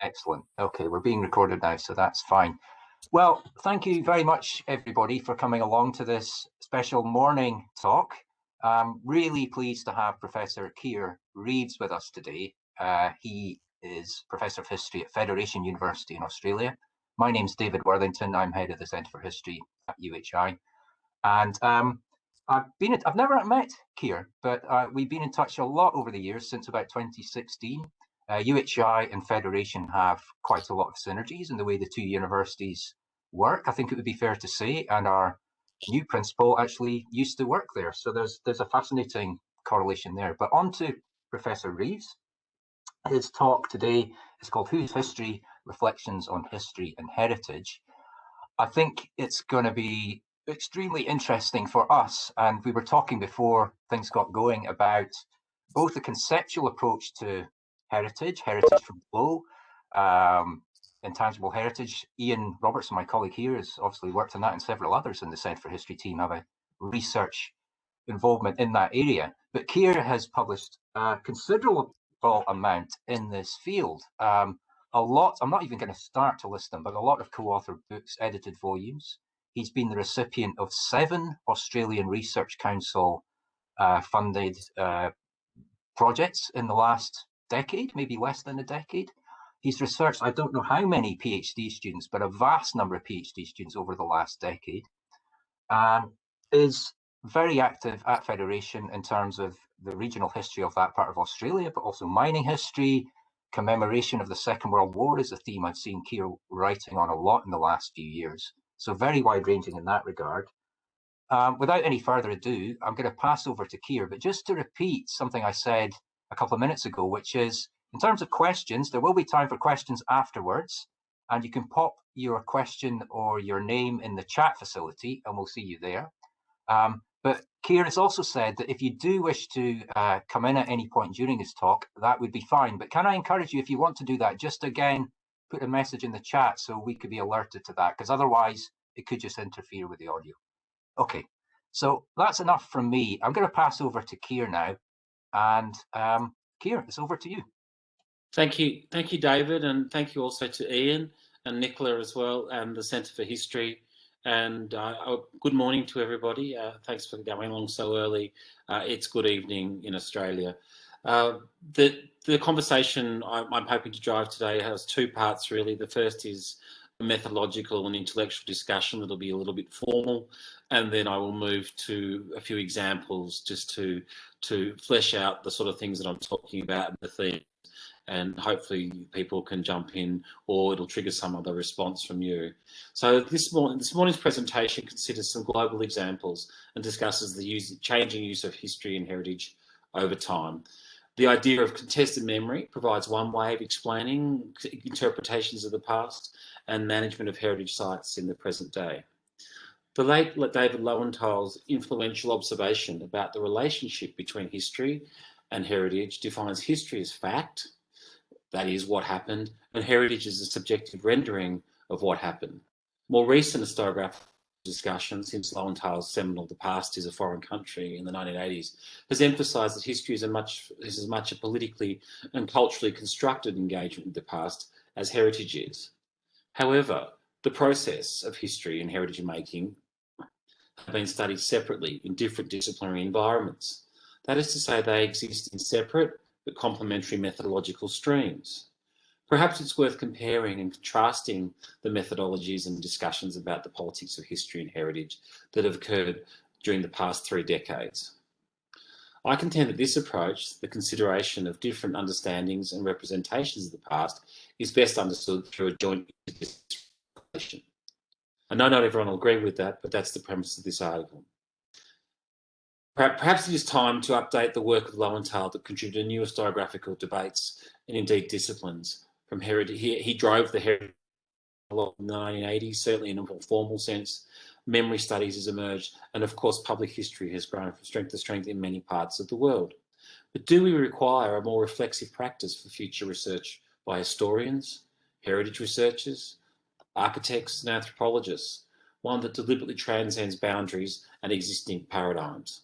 Excellent. Okay, we're being recorded now, so that's fine. Well, thank you very much, everybody, for coming along to this special morning talk. I'm really pleased to have Professor Keir Reeves with us today. He is Professor of History at Federation University in Australia. My name's David Worthington. I'm head of the Centre for History at UHI. And I've never met Keir, but we've been in touch a lot over the years, since about 2016. UHI and Federation have quite a lot of synergies in the way the two universities work, I think it would be fair to say, and our new principal actually used to work there. So there's a fascinating correlation there. But on to Professor Reeves. His talk today is called Whose History? Reflections on History and Heritage. I think it's going to be extremely interesting for us. And we were talking before things got going about both the conceptual approach to heritage from below, intangible heritage. Ian Robertson, my colleague here, has obviously worked on that, and several others in the Centre for History team have a research involvement in that area. But Keir has published a considerable amount in this field. A lot, I'm not even going to start to list them, but a lot of co-authored books, edited volumes. He's been the recipient of 7 Australian Research Council funded projects in the last decade, maybe less than a decade. He's researched, I don't know how many PhD students, but a vast number of PhD students over the last decade. Is very active at Federation in terms of the regional history of that part of Australia, but also mining history. Commemoration of the Second World War is a theme I've seen Keir writing on a lot in the last few years. So very wide-ranging in that regard. Without any further ado, I'm going to pass over to Keir, but just to repeat something I said a couple of minutes ago, which is, in terms of questions, there will be time for questions afterwards, and you can pop your question or your name in the chat facility, and we'll see you there. But Keir has also said that if you do wish to come in at any point during his talk, that would be fine. But can I encourage you, if you want to do that, just again, put a message in the chat so we could be alerted to that, because otherwise it could just interfere with the audio. Okay, so that's enough from me. I'm going to pass over to Keir now. And Keir, it's over to you. Thank you, David, and thank you also to Ian and Nicola as well, and the Centre for History. And good morning to everybody. Thanks for going along so early. It's good evening in Australia. The conversation I'm hoping to drive today has 2 parts, really. The first is a methodological and intellectual discussion that'll be a little bit formal, and then I will move to a few examples just to flesh out the sort of things that I'm talking about and the theme. And hopefully people can jump in, or it'll trigger some other response from you. So this morning's presentation considers some global examples and discusses the changing use of history and heritage over time. The idea of contested memory provides one way of explaining interpretations of the past and management of heritage sites in the present day. The late David Lowentheil's influential observation about the relationship between history and heritage defines history as fact, that is, what happened, and heritage is a subjective rendering of what happened. More recent historiographical discussion, since Lowentheil's seminal The Past is a Foreign Country in the 1980s, has emphasised that history is as much a politically and culturally constructed engagement with the past as heritage is. However, the process of history and heritage making have been studied separately in different disciplinary environments. That is to say, they exist in separate but complementary methodological streams. Perhaps it's worth comparing and contrasting the methodologies and discussions about the politics of history and heritage that have occurred during the past 3 decades. I contend that this approach, the consideration of different understandings and representations of the past, is best understood through a joint interpretation. I know not everyone will agree with that, but that's the premise of this article. Perhaps it is time to update the work of Lowentheil that contributed to new historiographical debates and indeed disciplines. From heritage, he drove the heritage in the 1980s, certainly in a more formal sense. Memory studies has emerged, and of course public history has grown from strength to strength in many parts of the world. But do we require a more reflexive practice for future research by historians, heritage researchers, architects and anthropologists, one that deliberately transcends boundaries and existing paradigms?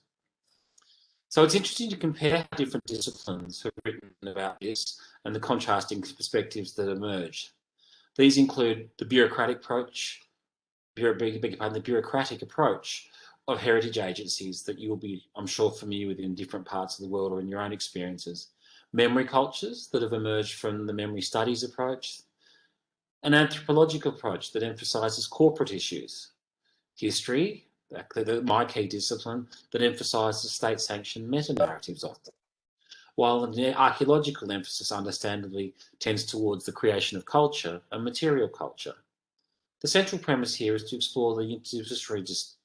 So it's interesting to compare how different disciplines have written about this and the contrasting perspectives that emerge. These include the bureaucratic approach, the bureaucratic approach of heritage agencies that you will be, I'm sure, familiar with in different parts of the world or in your own experiences. Memory cultures that have emerged from the memory studies approach. An anthropological approach that emphasises corporate issues. History, my key discipline, that emphasises state-sanctioned meta-narratives often. While the archaeological emphasis understandably tends towards the creation of culture and material culture. The central premise here is to explore the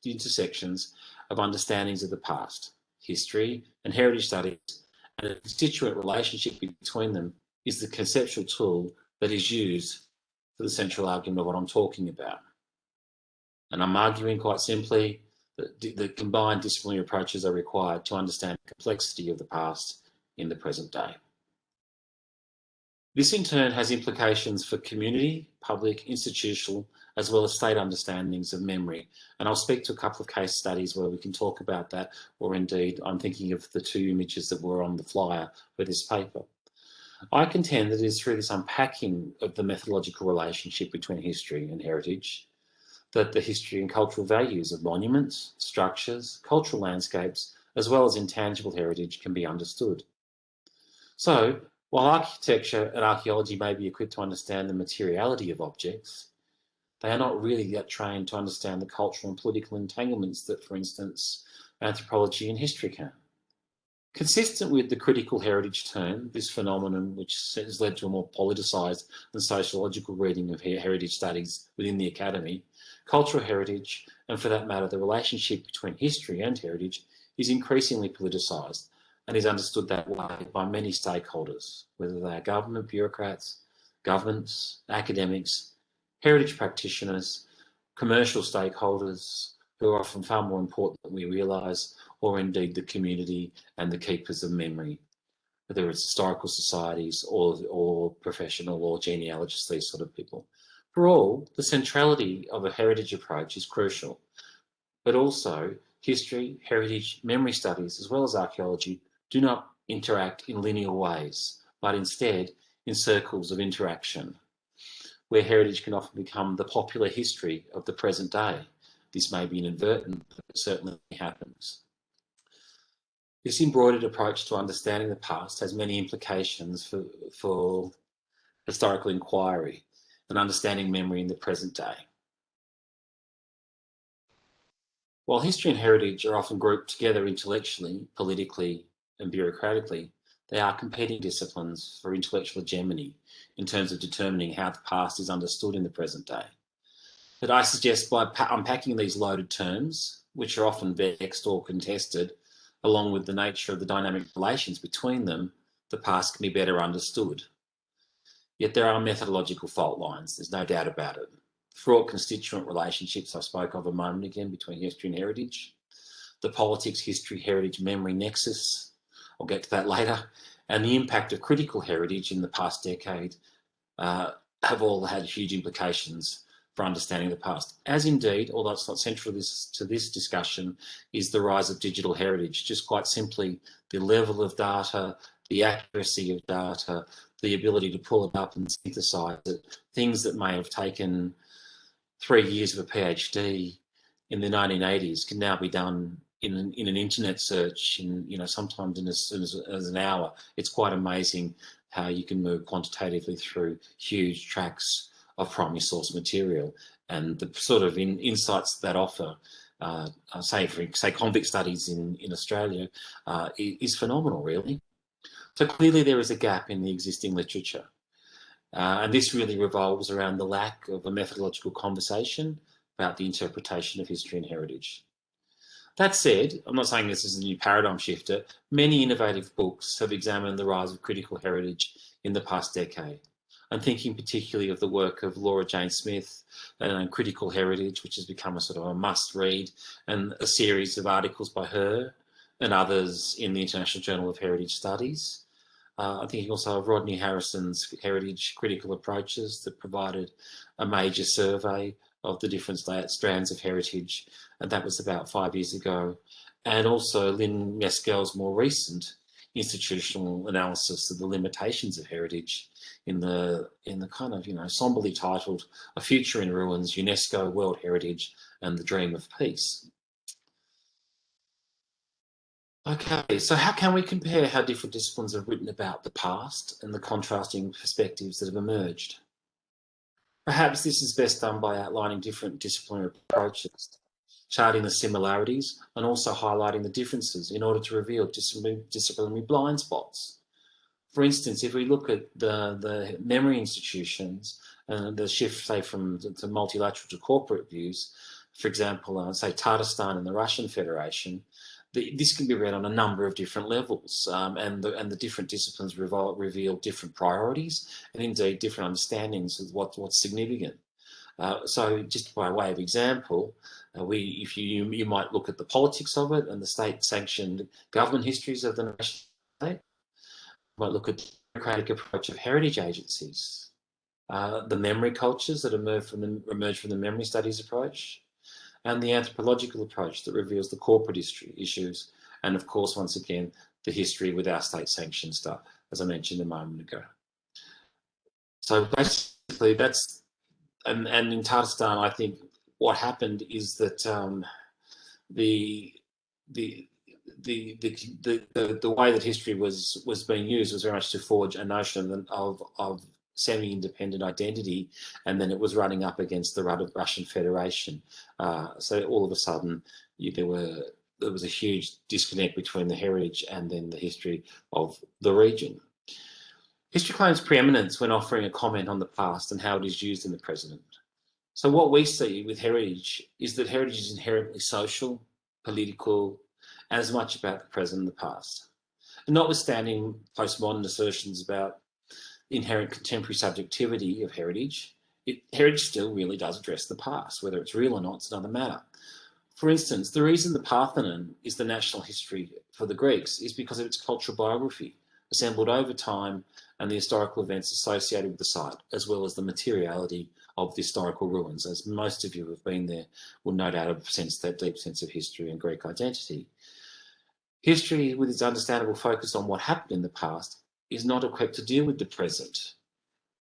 intersections of understandings of the past, history and heritage studies, and the constituent relationship between them is the conceptual tool that is used for the central argument of what I'm talking about. And I'm arguing quite simply that the combined disciplinary approaches are required to understand the complexity of the past in the present day. This in turn has implications for community, public, institutional, as well as state understandings of memory. And I'll speak to a couple of case studies where we can talk about that, or indeed I'm thinking of the two images that were on the flyer for this paper. I contend that it is through this unpacking of the methodological relationship between history and heritage that the history and cultural values of monuments, structures, cultural landscapes, as well as intangible heritage can be understood. So, while architecture and archaeology may be equipped to understand the materiality of objects, they are not really yet trained to understand the cultural and political entanglements that, for instance, anthropology and history can. Consistent with the critical heritage term, this phenomenon, which has led to a more politicised and sociological reading of heritage studies within the academy, cultural heritage, and for that matter, the relationship between history and heritage, is increasingly politicised and is understood that way by many stakeholders, whether they are government bureaucrats, governments, academics, heritage practitioners, commercial stakeholders, who are often far more important than we realise, or indeed the community and the keepers of memory, whether it's historical societies or professional or genealogists, these sort of people. For all, the centrality of a heritage approach is crucial, but also history, heritage, memory studies, as well as archaeology, do not interact in linear ways, but instead in circles of interaction, where heritage can often become the popular history of the present day. This may be inadvertent, but it certainly happens. This embroidered approach to understanding the past has many implications for historical inquiry and understanding memory in the present day. While history and heritage are often grouped together intellectually, politically, and bureaucratically, they are competing disciplines for intellectual hegemony in terms of determining how the past is understood in the present day. But I suggest by unpacking these loaded terms, which are often vexed or contested, along with the nature of the dynamic relations between them, the past can be better understood. Yet there are methodological fault lines, there's no doubt about it. Fraught constituent relationships I spoke of a moment again between history and heritage, the politics, history, heritage, memory nexus, I'll get to that later, and the impact of critical heritage in the past decade have all had huge implications for understanding the past. As indeed, although it's not central to this discussion, is the rise of digital heritage. Just quite simply, the level of data, the accuracy of data, the ability to pull it up and synthesize it, things that may have taken 3 years of a PhD in the 1980s can now be done in an internet search, sometimes in as soon as an hour. It's quite amazing how you can move quantitatively through huge tracts of primary source material, and the sort of insights that offer, say convict studies in Australia, is phenomenal, really. So clearly there is a gap in the existing literature, and this really revolves around the lack of a methodological conversation about the interpretation of history and heritage. That said, I'm not saying this is a new paradigm shifter. Many innovative books have examined the rise of critical heritage in the past decade. I'm thinking particularly of the work of Laura Jane Smith and Critical Heritage, which has become a sort of a must-read, and a series of articles by her and others in the International Journal of Heritage Studies. I'm thinking also of Rodney Harrison's Heritage Critical Approaches that provided a major survey of the different strands of heritage, and that was about 5 years ago. and also Lynn Mescal's more recent institutional analysis of the limitations of heritage in the kind of, somberly titled A Future in Ruins, UNESCO World Heritage and the Dream of Peace. Okay, so how can we compare how different disciplines have written about the past and the contrasting perspectives that have emerged? Perhaps this is best done by outlining different disciplinary approaches, charting the similarities and also highlighting the differences in order to reveal disciplinary blind spots. For instance, if we look at the memory institutions and the shift, say, from to multilateral to corporate views, for example, say Tatarstan and the Russian Federation, this can be read on a number of different levels, and the different disciplines reveal different priorities and indeed different understandings of what's significant. So, just by way of example, you might look at the politics of it and the state-sanctioned government histories of the nation state. You might look at the bureaucratic approach of heritage agencies, the memory cultures that emerge from the memory studies approach, and the anthropological approach that reveals the corporate issues, and of course, once again, the history with our state-sanctioned stuff, as I mentioned a moment ago. So basically, that's, and in Tatarstan, I think what happened is that the way that history was being used was very much to forge a notion of semi-independent identity, and then it was running up against the Russian Federation. So all of a sudden, there was a huge disconnect between the heritage and then the history of the region. History claims preeminence when offering a comment on the past and how it is used in the present. So what we see with heritage is that heritage is inherently social, political, and as much about the present and the past. And notwithstanding postmodern assertions about inherent contemporary subjectivity of heritage, heritage still really does address the past. Whether it's real or not, it's another matter. For instance, the reason the Parthenon is the national history for the Greeks is because of its cultural biography, assembled over time, and the historical events associated with the site, as well as the materiality of the historical ruins. As most of you who have been there will no doubt have sensed that deep sense of history and Greek identity. History, with its understandable focus on what happened in the past, is not equipped to deal with the present.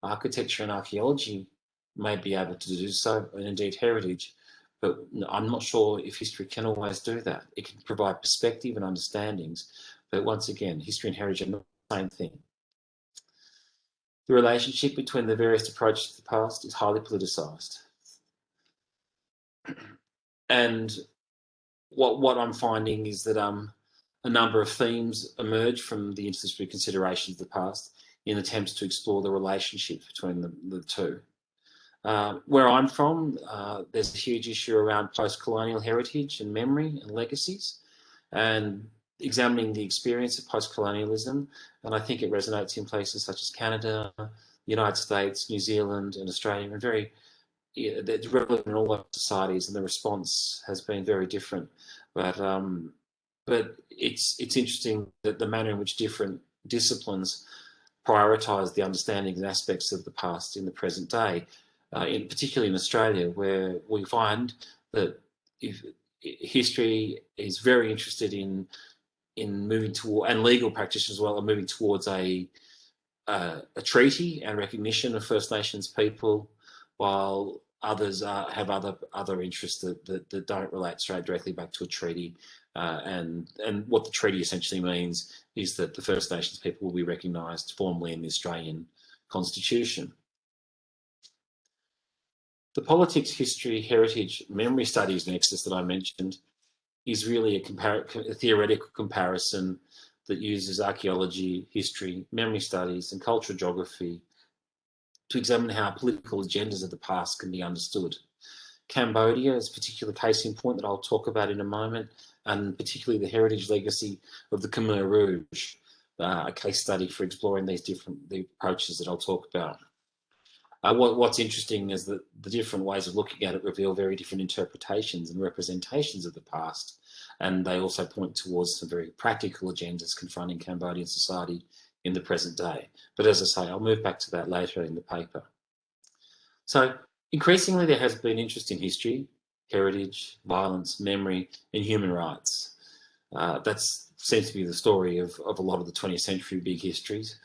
Architecture and archaeology may be able to do so, and indeed heritage, but I'm not sure if history can always do that. It can provide perspective and understandings, but once again, history and heritage are not the same thing. The relationship between the various approaches to the past is highly politicised. And what I'm finding is that a number of themes emerge from the interdisciplinary considerations of the past in attempts to explore the relationship between the two. Where I'm from, there's a huge issue around post-colonial heritage and memory and legacies, and examining the experience of post-colonialism, and I think it resonates in places such as Canada, the United States, New Zealand, and Australia, and it's relevant in all those societies, and the response has been very different. But it's interesting that the manner in which different disciplines prioritise the understanding and aspects of the past in the present day, particularly in Australia, where we find that history is very interested in moving toward, and legal practitioners as well, are moving towards a treaty and recognition of First Nations people, while others have other interests that don't relate straight directly back to a treaty. And what the treaty essentially means is that the First Nations people will be recognised formally in the Australian Constitution. The politics, history, heritage, memory studies nexus that I mentioned is really a theoretical comparison that uses archaeology, history, memory studies, and cultural geography to examine how political agendas of the past can be understood. Cambodia is a particular case in point that I'll talk about in a moment, and particularly the heritage legacy of the Khmer Rouge, a case study for exploring the approaches that I'll talk about. What's interesting is that the different ways of looking at it reveal very different interpretations and representations of the past, and they also point towards some very practical agendas confronting Cambodian society in the present day. But as I say, I'll move back to that later in the paper. So increasingly there has been interest in history, heritage, violence, memory, and human rights. That seems to be the story of a lot of the 20th century big histories.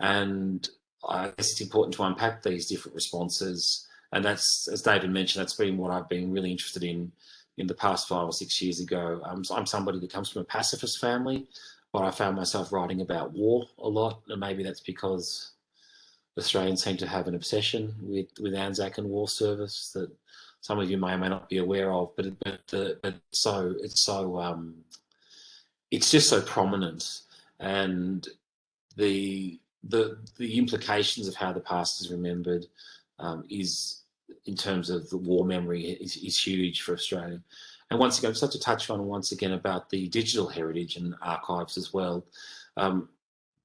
And I guess it's important to unpack these different responses. And that's, as David mentioned, that's been what I've been really interested in the past 5 or 6 years ago. I'm somebody that comes from a pacifist family, but I found myself writing about war a lot. And maybe that's because Australians seem to have an obsession with Anzac and war service that some of you may or may not be aware of, but it's just so prominent, and the implications of how the past is remembered is, in terms of the war memory, is huge for Australia. And once again, I'd just like to touch on once again about the digital heritage and archives as well.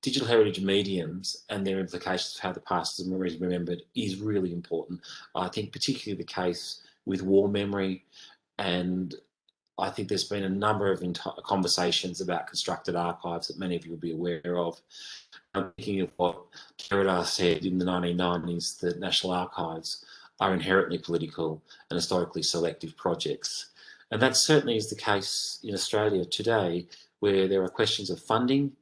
Digital heritage mediums and their implications of how the past is remembered is really important. I think particularly the case with war memory, and I think there's been a number of conversations about constructed archives that many of you will be aware of. I'm thinking of what Derrida said in the 1990s, that National Archives are inherently political and historically selective projects. And that certainly is the case in Australia today, where there are questions of funding,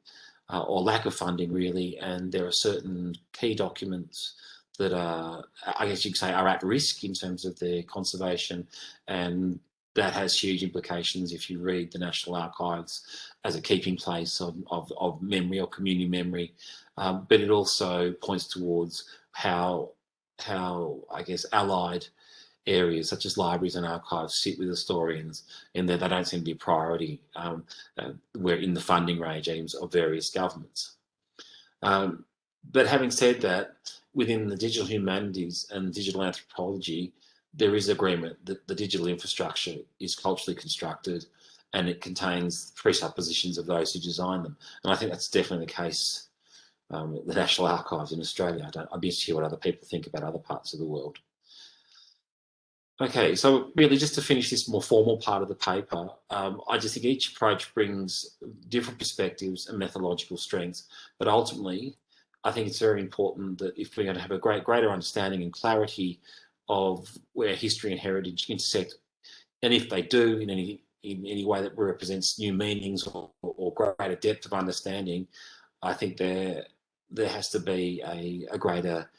or lack of funding really, and there are certain key documents that are, I guess you could say, are at risk in terms of their conservation, and that has huge implications if you read the National Archives as a keeping place of memory or community memory, but it also points towards how I guess allied areas such as libraries and archives sit with historians, in that they don't seem to be a priority where in the funding regimes of various governments. But having said that, within the digital humanities and digital anthropology, there is agreement that the digital infrastructure is culturally constructed, and it contains presuppositions of those who design them. And I think that's definitely the case with the National Archives in Australia. I'd be interested to hear what other people think about other parts of the world. Okay, so really just to finish this more formal part of the paper, I just think each approach brings different perspectives and methodological strengths, but ultimately I think it's very important that if we're going to have a greater understanding and clarity of where history and heritage intersect, and if they do in any way that represents new meanings or greater depth of understanding, I think there has to be a greater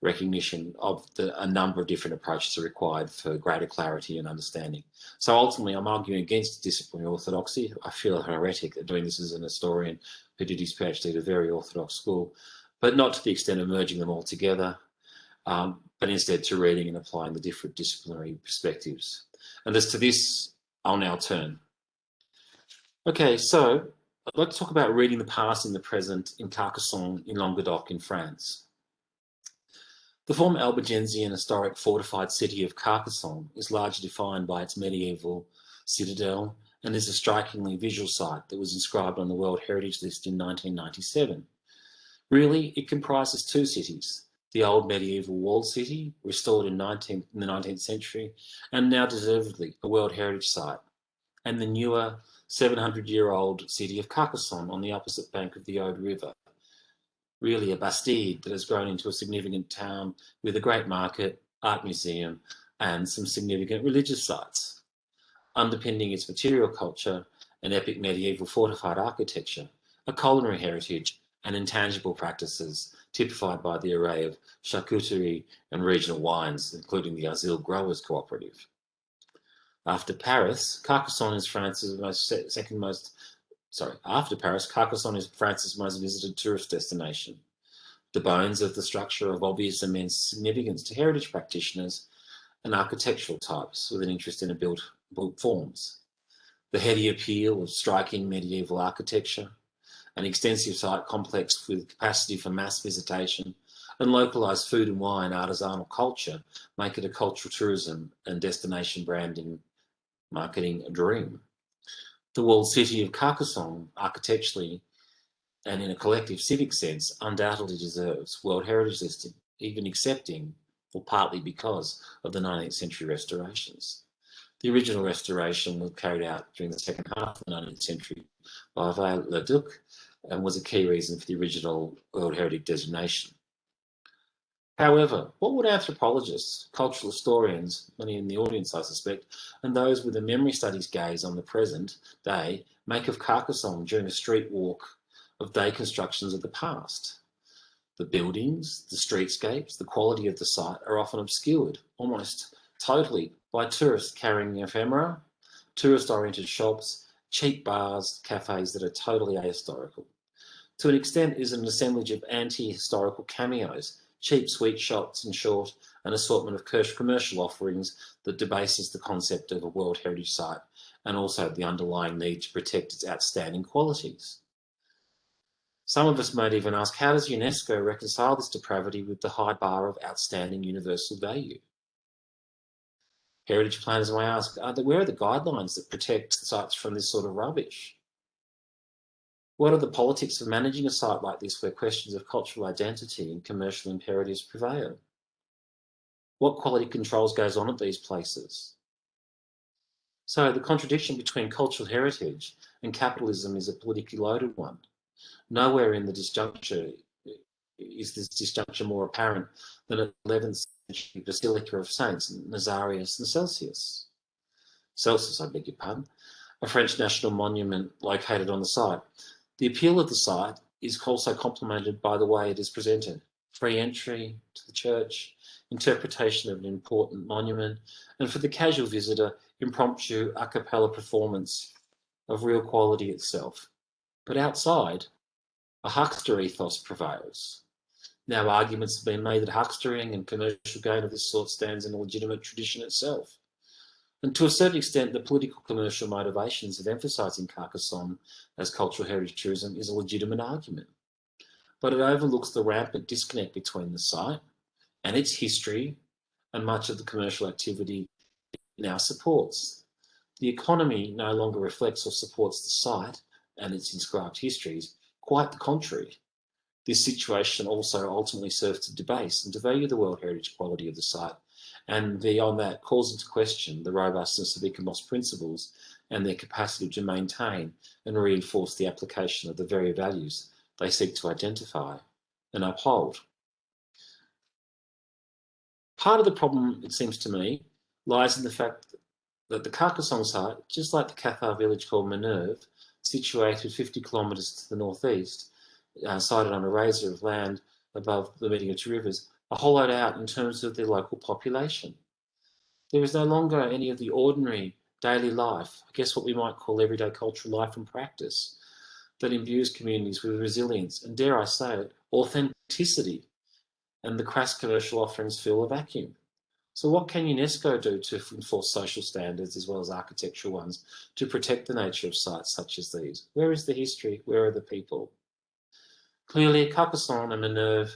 recognition of a number of different approaches are required for greater clarity and understanding. So ultimately, I'm arguing against disciplinary orthodoxy. I feel a heretic at doing this as an historian who did his PhD at a very orthodox school, but not to the extent of merging them all together, but instead to reading and applying the different disciplinary perspectives. And as to this, I'll now turn. Okay, so I'd like to talk about reading the past in the present in Carcassonne in Languedoc in France. The former Albigensian historic fortified city of Carcassonne is largely defined by its medieval citadel and is a strikingly visual site that was inscribed on the World Heritage List in 1997. Really, it comprises two cities: the old medieval walled city, restored in the 19th century, and now deservedly a World Heritage Site, and the newer 700-year-old city of Carcassonne on the opposite bank of the Aude River. Really a bastide that has grown into a significant town with a great market, art museum, and some significant religious sites. Underpinning its material culture and epic medieval fortified architecture, a culinary heritage and intangible practices typified by the array of charcuterie and regional wines, including the Azil Growers Cooperative. After Paris, Carcassonne is France's Carcassonne is France's most visited tourist destination. The bones of the structure of obvious immense significance to heritage practitioners and architectural types with an interest in built forms. The heady appeal of striking medieval architecture, an extensive site complex with capacity for mass visitation, and localised food and wine artisanal culture make it a cultural tourism and destination branding marketing dream. The walled city of Carcassonne, architecturally and in a collective civic sense, undoubtedly deserves World Heritage listing, even accepting, or partly because, of the 19th century restorations. The original restoration was carried out during the second half of the 19th century by Viollet-le-Duc and was a key reason for the original World Heritage designation. However, what would anthropologists, cultural historians, many in the audience I suspect, and those with a memory studies gaze on the present day make of Carcassonne during a street walk of day constructions of the past? The buildings, the streetscapes, the quality of the site are often obscured, almost totally, by tourists carrying ephemera, tourist-oriented shops, cheap bars, cafes that are totally ahistorical. To an extent, is an assemblage of anti-historical cameos, cheap sweet shops, in short, an assortment of commercial offerings that debases the concept of a World Heritage Site and also the underlying need to protect its outstanding qualities. Some of us might even ask, how does UNESCO reconcile this depravity with the high bar of outstanding universal value? Heritage planners may ask, where are the guidelines that protect sites from this sort of rubbish? What are the politics of managing a site like this where questions of cultural identity and commercial imperatives prevail? What quality controls goes on at these places? So the contradiction between cultural heritage and capitalism is a politically loaded one. Nowhere in the disjuncture is this disjuncture more apparent than at 11th century Basilica of Saints, Nazarius and Celsius. Celsius, I beg your pardon, a French national monument located on the site. The appeal of the site is also complemented by the way it is presented. Free entry to the church, interpretation of an important monument, and for the casual visitor, impromptu a cappella performance of real quality itself. But outside, a huckster ethos prevails. Now, arguments have been made that huckstering and commercial gain of this sort stands in a legitimate tradition itself. And to a certain extent, the political commercial motivations of emphasising Carcassonne as cultural heritage tourism is a legitimate argument. But it overlooks the rampant disconnect between the site and its history and much of the commercial activity it now supports. The economy no longer reflects or supports the site and its inscribed histories. Quite the contrary. This situation also ultimately serves to debase and devalue the World Heritage quality of the site, and beyond that calls into question the robustness of ECOMOS principles and their capacity to maintain and reinforce the application of the very values they seek to identify and uphold. Part of the problem, it seems to me, lies in the fact that the Carcassonne site, just like the Cathar village called Minerve, situated 50 kilometres to the northeast, sited on a razor of land above the meeting of two rivers, are hollowed out in terms of their local population. There is no longer any of the ordinary daily life, I guess what we might call everyday cultural life and practice, that imbues communities with resilience and, dare I say it, authenticity, and the crass commercial offerings fill a vacuum. So what can UNESCO do to enforce social standards as well as architectural ones to protect the nature of sites such as these? Where is the history? Where are the people? Clearly, Carcassonne and Minerve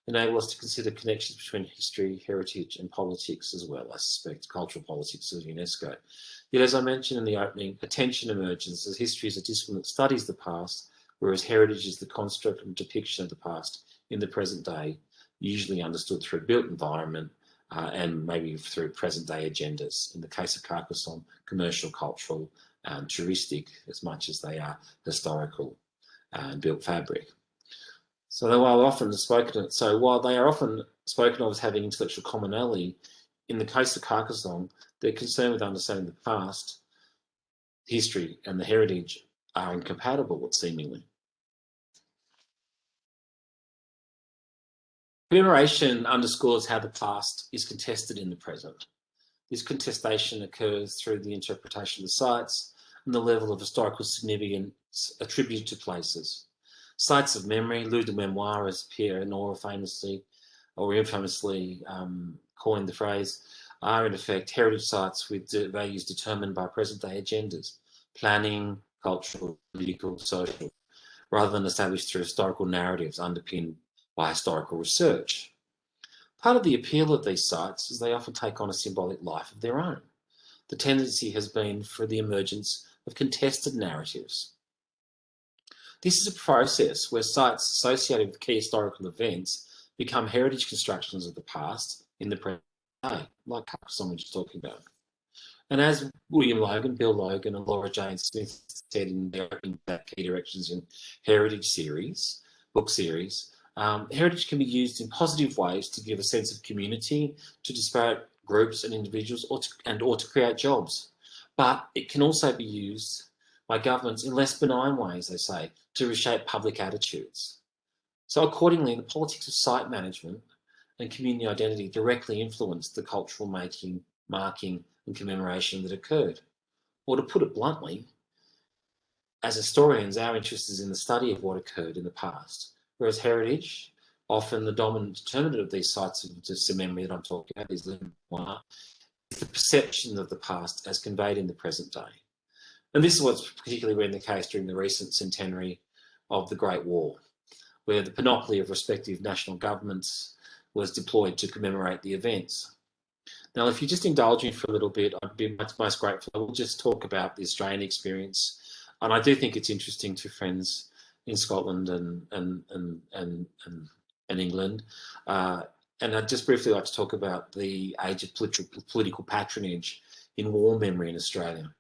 enable us to consider connections between history, heritage and politics as well, I suspect, cultural politics of UNESCO. Yet, as I mentioned in the opening, a tension emerges as history is a discipline that studies the past, whereas heritage is the construct and depiction of the past in the present day, usually understood through a built environment and maybe through present-day agendas. In the case of Carcassonne, commercial, cultural, touristic, as much as they are historical and built fabric. So while they are often spoken of as having intellectual commonality, in the case of Carcassonne, they're concerned with understanding the past, history, and the heritage are incompatible, seemingly. Commemoration underscores how the past is contested in the present. This contestation occurs through the interpretation of the sites and the level of historical significance attributed to places. Sites of memory, lieu de mémoire, as Pierre Nora famously or infamously coined the phrase, are in effect heritage sites with values determined by present-day agendas, planning, cultural, political, social, rather than established through historical narratives underpinned by historical research. Part of the appeal of these sites is they often take on a symbolic life of their own. The tendency has been for the emergence of contested narratives. This is a process where sites associated with key historical events become heritage constructions of the past in the present day, like Carcassonne was talking about. And as William Logan, Bill Logan and Laura Jane Smith said in their opening Key Directions in Heritage series, book series, Heritage can be used in positive ways to give a sense of community to disparate groups and individuals or to create jobs. But it can also be used by governments in less benign ways, they say, to reshape public attitudes. So accordingly, the politics of site management and community identity directly influenced the cultural making, marking and commemoration that occurred. Or to put it bluntly, as historians, our interest is in the study of what occurred in the past, whereas heritage, often the dominant determinant of these sites of just memory that I'm talking about, is the perception of the past as conveyed in the present day. And this is what's particularly been the case during the recent centenary of the Great War, where the panoply of respective national governments was deployed to commemorate the events. Now, if you just indulge me for a little bit, I'd be most grateful. I will just talk about the Australian experience, and I do think it's interesting to friends in Scotland and England. And I'd just briefly like to talk about the age of political patronage in war memory in Australia.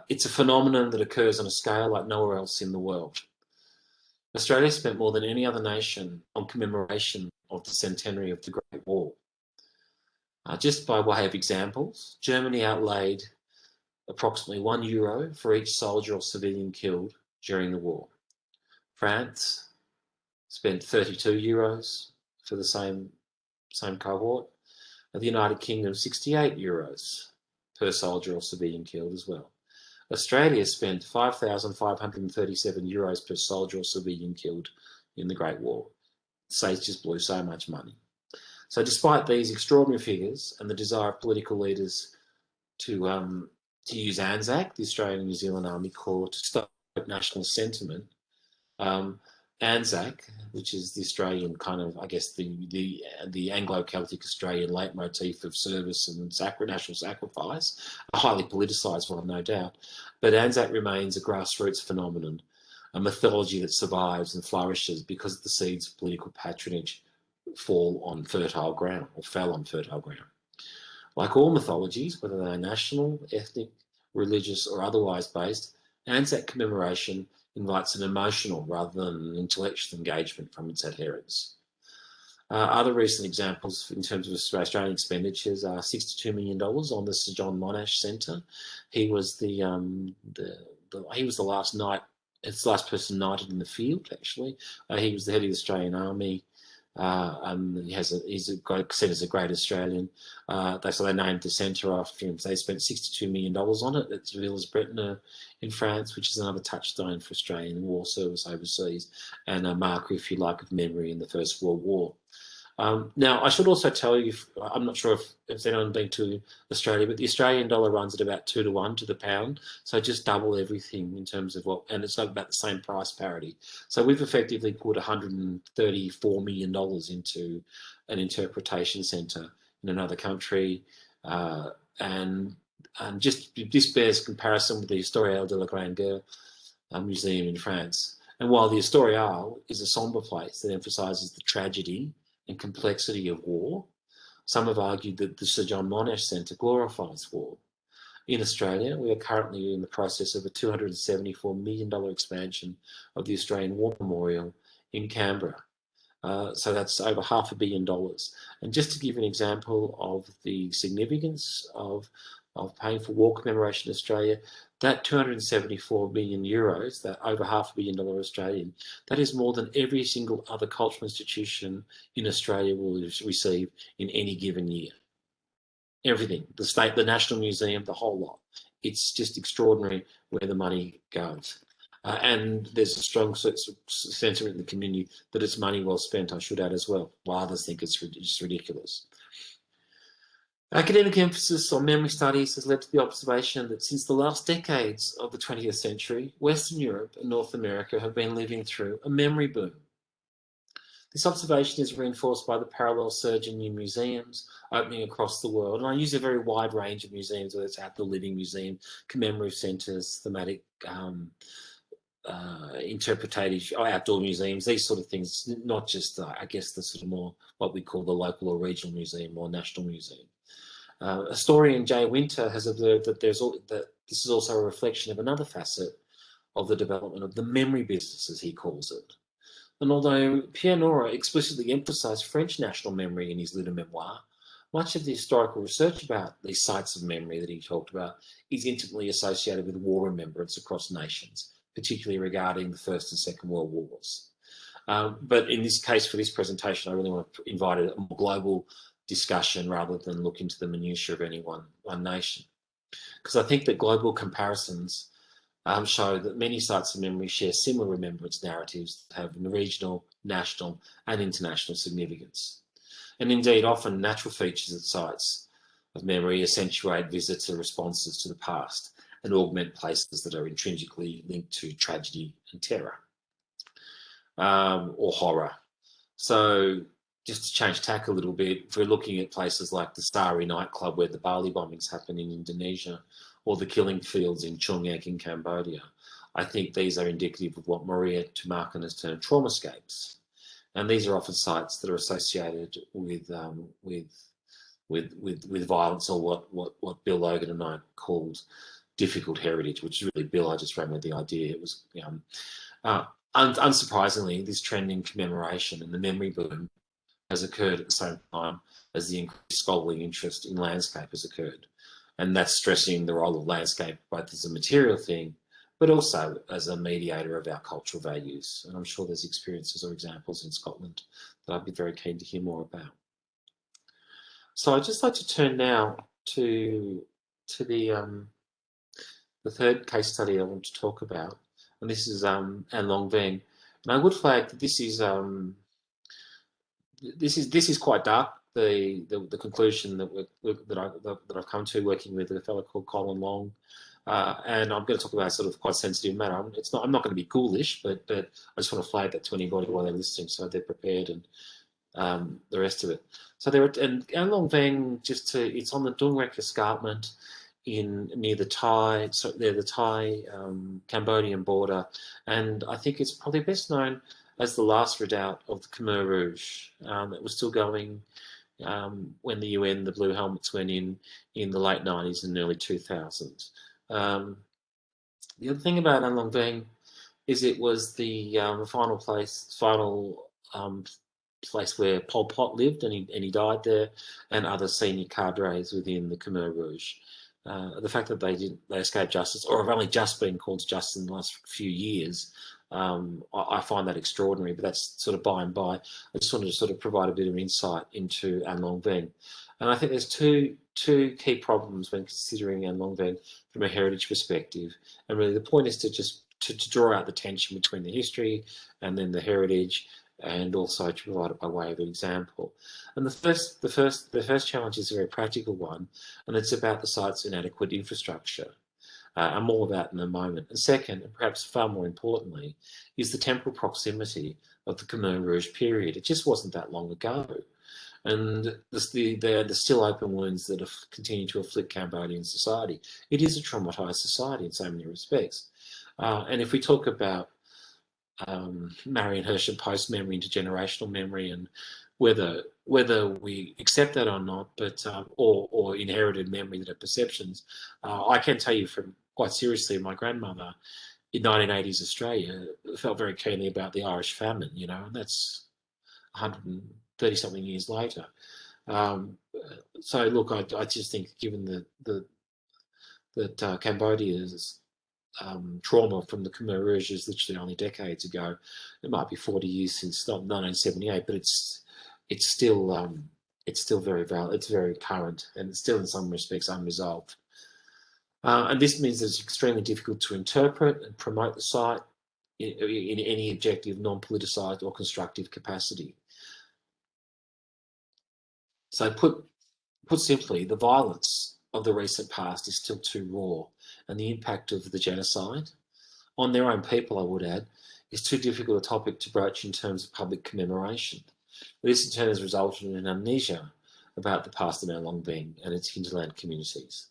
It's a phenomenon that occurs on a scale like nowhere else in the world. Australia spent more than any other nation on commemoration of the centenary of the Great War. Just by way of examples, Germany outlaid approximately €1 for each soldier or civilian killed during the war. France spent €32 for the same cohort. And the United Kingdom, €68 per soldier or civilian killed as well. Australia spent €5,537 per soldier or civilian killed in the Great War. The States just blew so much money. So despite these extraordinary figures and the desire of political leaders to use ANZAC, the Australian New Zealand Army Corps, to stoke national sentiment, ANZAC, which is the Australian kind of, I guess, the Anglo-Celtic Australian leitmotif of service and national sacrifice, a highly politicised one, no doubt, but ANZAC remains a grassroots phenomenon, a mythology that survives and flourishes because the seeds of political patronage fall on fertile ground, or fell on fertile ground. Like all mythologies, whether they are national, ethnic, religious, or otherwise based, ANZAC commemoration invites an emotional rather than an intellectual engagement from its adherents. Other recent examples in terms of Australian expenditures are $62 million on the Sir John Monash Centre. He was the last last person knighted in the field. Actually, he was the head of the Australian Army. He's seen as a great Australian. So they named the centre after him. They spent $62 million on it. It's Villers-Bretonneux in France, which is another touchstone for Australian war service overseas, and a marker, if you like, of memory in the First World War. Now, I should also tell you, I'm not sure if anyone been to Australia, but the Australian dollar runs at about 2 to 1 to the pound. So just double everything in terms of and it's about the same price parity. So we've effectively put $134 million into an interpretation centre in another country. And just this bears comparison with the Histoire de la Grande Guerre museum in France. And while the Histoire is a sombre place that emphasises the tragedy and complexity of war, some have argued that the Sir John Monash Centre glorifies war. In Australia, we are currently in the process of a $274 million expansion of the Australian War Memorial in Canberra. So that's over $500 million. And just to give an example of the significance of paying for war commemoration in Australia, that €274 million, that over $500 million Australian, that is more than every single other cultural institution in Australia will receive in any given year. Everything, the state, the National Museum, the whole lot. It's just extraordinary where the money goes. And there's a strong sentiment in the community that it's money well spent, I should add as well, while others think it's just ridiculous. Academic emphasis on memory studies has led to the observation that since the last decades of the 20th century, Western Europe and North America have been living through a memory boom. This observation is reinforced by the parallel surge in new museums opening across the world. And I use a very wide range of museums, whether it's Outdoor Living Museum, commemorative centres, thematic interpretative outdoor museums, these sort of things, not just, I guess, the sort of more what we call the local or regional museum or national museum. Historian Jay Winter has observed that this is also a reflection of another facet of the development of the memory business, as he calls it. And although Pierre Nora explicitly emphasised French national memory in his little memoir, much of the historical research about these sites of memory that he talked about is intimately associated with war remembrance across nations, particularly regarding the First and Second World Wars. But in this case, for this presentation, I really want to invite a more global discussion rather than look into the minutiae of any one nation. Because I think that global comparisons show that many sites of memory share similar remembrance narratives that have regional, national, and international significance. And indeed, often natural features at sites of memory accentuate visits or responses to the past and augment places that are intrinsically linked to tragedy and terror or horror. So just to change tack a little bit, if we're looking at places like the Starry nightclub where the Bali bombings happen in Indonesia, or the killing fields in Chung Ek in Cambodia, I think these are indicative of what Maria Tumarkin has termed traumascapes. And these are often sites that are associated with violence, or what Bill Logan and I called difficult heritage, which is really Bill. I just ran with the idea. It was unsurprisingly, this trend in commemoration and the memory boom has occurred at the same time as the increased scholarly interest in landscape has occurred. And that's stressing the role of landscape both as a material thing, but also as a mediator of our cultural values. And I'm sure there's experiences or examples in Scotland that I'd be very keen to hear more about. So I'd just like to turn now to the third case study I want to talk about, and this is An Long Veng. And I would flag that this is quite dark. The conclusion that I've come to working with a fellow called Colin Long, and I'm going to talk about a sort of quite sensitive matter. I'm not going to be ghoulish, but I just want to flag that to anybody while they're listening, so they're prepared, and the rest of it. So and An Long Veng, it's on the Dung Rek escarpment near the Thai, Cambodian border, and I think it's probably best known as the last redoubt of the Khmer Rouge. It was still going when the UN, the Blue Helmets, went in the late 90s and early 2000s. The other thing about An Long Veng is it was the final place where Pol Pot lived, and he died there, and other senior cadres within the Khmer Rouge. The fact that they escaped justice, or have only just been called to justice in the last few years, I find that extraordinary, but that's sort of by and by. I just wanted to sort of provide a bit of insight into An Long Veng. And I think there's two key problems when considering An Long Veng from a heritage perspective. And really the point is to draw out the tension between the history and then the heritage, and also to provide it by way of an example. And the first challenge is a very practical one, and it's about the site's inadequate infrastructure. And more about in a moment. And second, and perhaps far more importantly, is the temporal proximity of the Khmer Rouge period. It just wasn't that long ago. And the still open wounds that have continued to afflict Cambodian society. It is a traumatised society in so many respects. And if we talk about Marion Hersham post-memory, intergenerational memory, and whether we accept that or not, but or inherited memory that are perceptions, I can tell you from quite seriously, my grandmother in 1980s Australia felt very keenly about the Irish famine, and that's 130 something years later. So look, I just think given that Cambodia's trauma from the Khmer Rouge is literally only decades ago, it might be 40 years since 1978, but it's still very valid. It's very current, and it's still in some respects unresolved. And this means that it's extremely difficult to interpret and promote the site in any objective, non-politicised or constructive capacity. So put simply, the violence of the recent past is still too raw, and the impact of the genocide on their own people, I would add, is too difficult a topic to broach in terms of public commemoration. This in turn has resulted in an amnesia about the past of An Long Veng and its hinterland communities.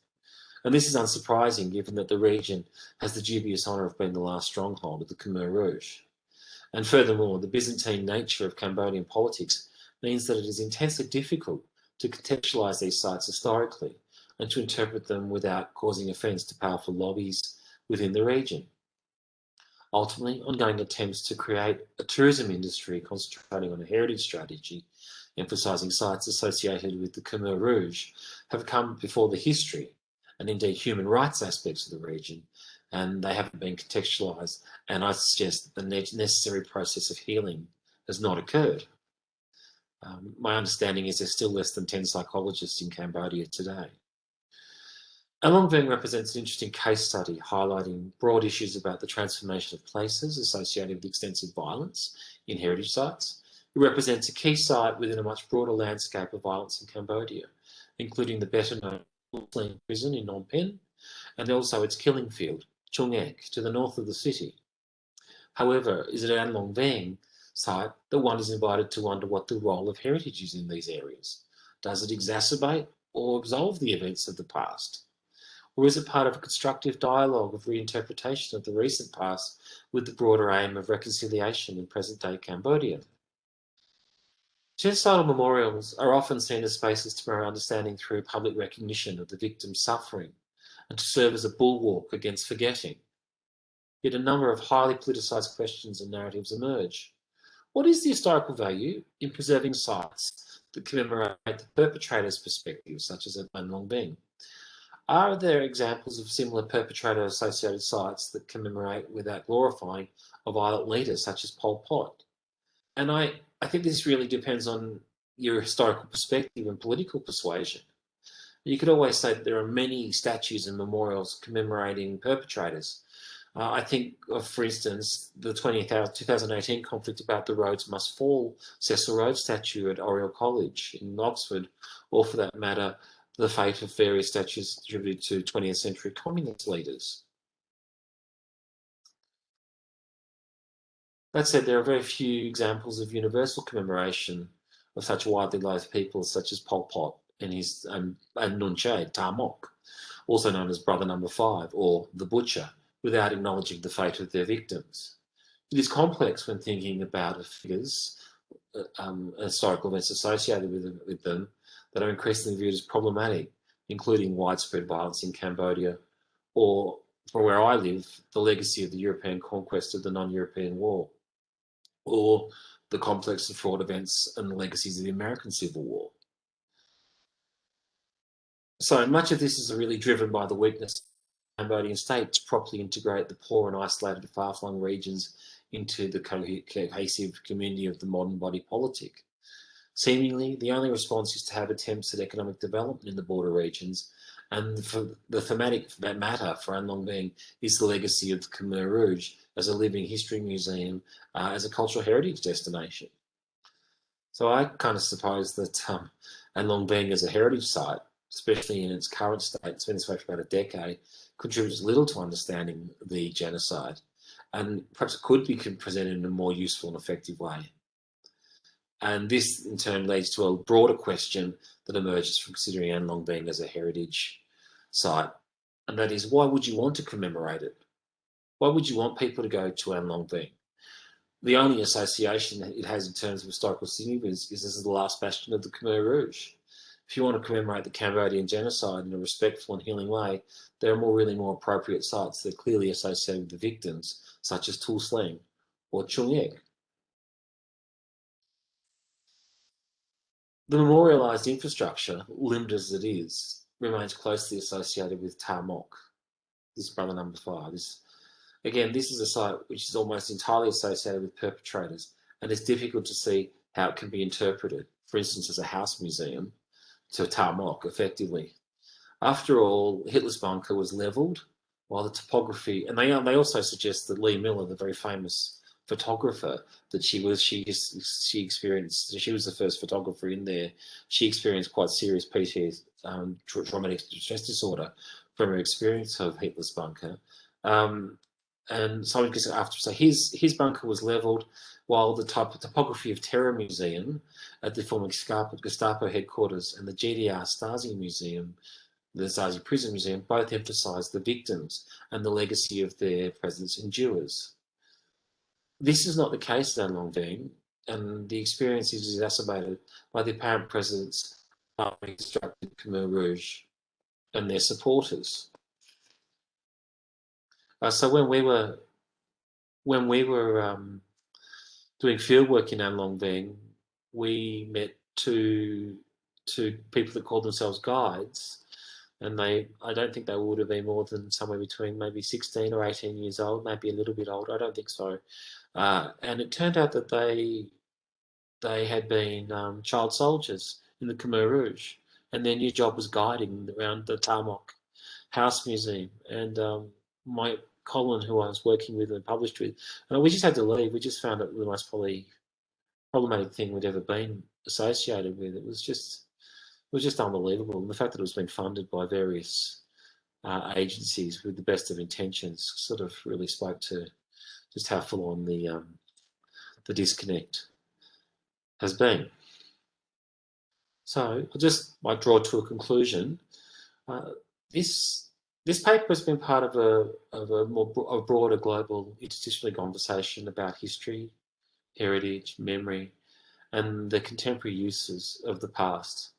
And this is unsurprising given that the region has the dubious honour of being the last stronghold of the Khmer Rouge. And furthermore, the Byzantine nature of Cambodian politics means that it is intensely difficult to contextualise these sites historically and to interpret them without causing offence to powerful lobbies within the region. Ultimately, ongoing attempts to create a tourism industry concentrating on a heritage strategy, emphasising sites associated with the Khmer Rouge, have come before the history and indeed human rights aspects of the region, and they haven't been contextualised, and I suggest that the necessary process of healing has not occurred. My understanding is there's still less than 10 psychologists in Cambodia today. An Veng represents an interesting case study highlighting broad issues about the transformation of places associated with extensive violence in heritage sites. It represents a key site within a much broader landscape of violence in Cambodia, including the better-known prison in Phnom Penh, and also its killing field, Chung Ek, to the north of the city. However, is it An Veng site that one is invited to wonder what the role of heritage is in these areas? Does it exacerbate or absolve the events of the past? Or is it part of a constructive dialogue of reinterpretation of the recent past with the broader aim of reconciliation in present-day Cambodia? Genocidal memorials are often seen as spaces to promote understanding through public recognition of the victim's suffering and to serve as a bulwark against forgetting. Yet a number of highly politicised questions and narratives emerge. What is the historical value in preserving sites that commemorate the perpetrator's perspective, such as at An Veng? Are there examples of similar perpetrator-associated sites that commemorate without glorifying a violent leader such as Pol Pot? And I think this really depends on your historical perspective and political persuasion. You could always say that there are many statues and memorials commemorating perpetrators. I think of, for instance, the 2018 conflict about the Rhodes Must Fall Cecil Rhodes statue at Oriel College in Oxford, or for that matter, the fate of various statues attributed to 20th century communist leaders. That said, there are very few examples of universal commemoration of such widely loathed people such as Pol Pot and his and Nunche Tamok, also known as Brother Number 5 or the Butcher, without acknowledging the fate of their victims. It is complex when thinking about figures, historical events associated with them, that are increasingly viewed as problematic, including widespread violence in Cambodia, or, from where I live, the legacy of the European conquest of the non-European war, or the complex and fraught events and the legacies of the American Civil War. So much of this is really driven by the weakness of the Cambodian state to properly integrate the poor and isolated far-flung regions into the cohesive community of the modern body politic. Seemingly, the only response is to have attempts at economic development in the border regions, and for the thematic matter for An Veng is the legacy of the Khmer Rouge as a living history museum, as a cultural heritage destination. So I kind of suppose that An Veng as a heritage site, especially in its current state, it's been this way for about a decade, contributes little to understanding the genocide, and perhaps it could be presented in a more useful and effective way. And this, in turn, leads to a broader question that emerges from considering An Veng as a heritage site, and that is, why would you want to commemorate it? Why would you want people to go to An Veng? The only association that it has in terms of historical significance is this is the last bastion of the Khmer Rouge. If you want to commemorate the Cambodian genocide in a respectful and healing way, there are really more appropriate sites that are clearly associated with the victims, such as Tul Sleng or Chung Ek. The memorialised infrastructure, limited as it is, remains closely associated with Tamok, this Brother Number 5. This is a site which is almost entirely associated with perpetrators, and it's difficult to see how it can be interpreted, for instance, as a house museum, to Tamok, effectively. After all, Hitler's bunker was levelled, while the topography, and they also suggest that Lee Miller, the very famous photographer, that she was the first photographer in there. She experienced quite serious PTSD, traumatic stress disorder, from her experience of Hitler's bunker. And so his bunker was levelled, while the topography of Terror Museum at the former Gestapo headquarters and the GDR Stasi Museum, the Stasi Prison Museum, both emphasised the victims and the legacy of their presence endures. This is not the case at An Veng, and the experience is exacerbated by the apparent presence of reconstructed Khmer Rouge and their supporters. So when we were when we were doing field work in An Long Beng, we met two people that called themselves guides, and I don't think they would have been more than somewhere between maybe 16 or 18 years old, maybe a little bit older. I don't think so. And it turned out that they had been child soldiers in the Khmer Rouge, and their new job was guiding around the Tamok House Museum. And my Colin, who I was working with and published with, we just had to leave. We just found it the most probably problematic thing we'd ever been associated with. It was just unbelievable. And the fact that it was being funded by various agencies with the best of intentions sort of really spoke to just how full on the disconnect has been. So I might draw to a conclusion. This paper has been part of a broader global interdisciplinary conversation about history, heritage, memory, and the contemporary uses of the past.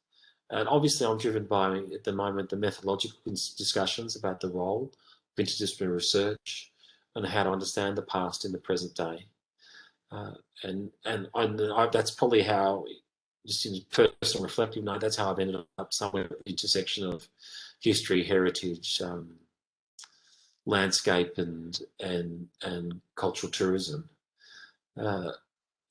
And obviously I'm driven by, at the moment, the methodological discussions about the role of interdisciplinary research and how to understand the past in the present day. And that's probably how, just in personal reflective note, that's how I've ended up somewhere at the intersection of history, heritage, landscape, and cultural tourism.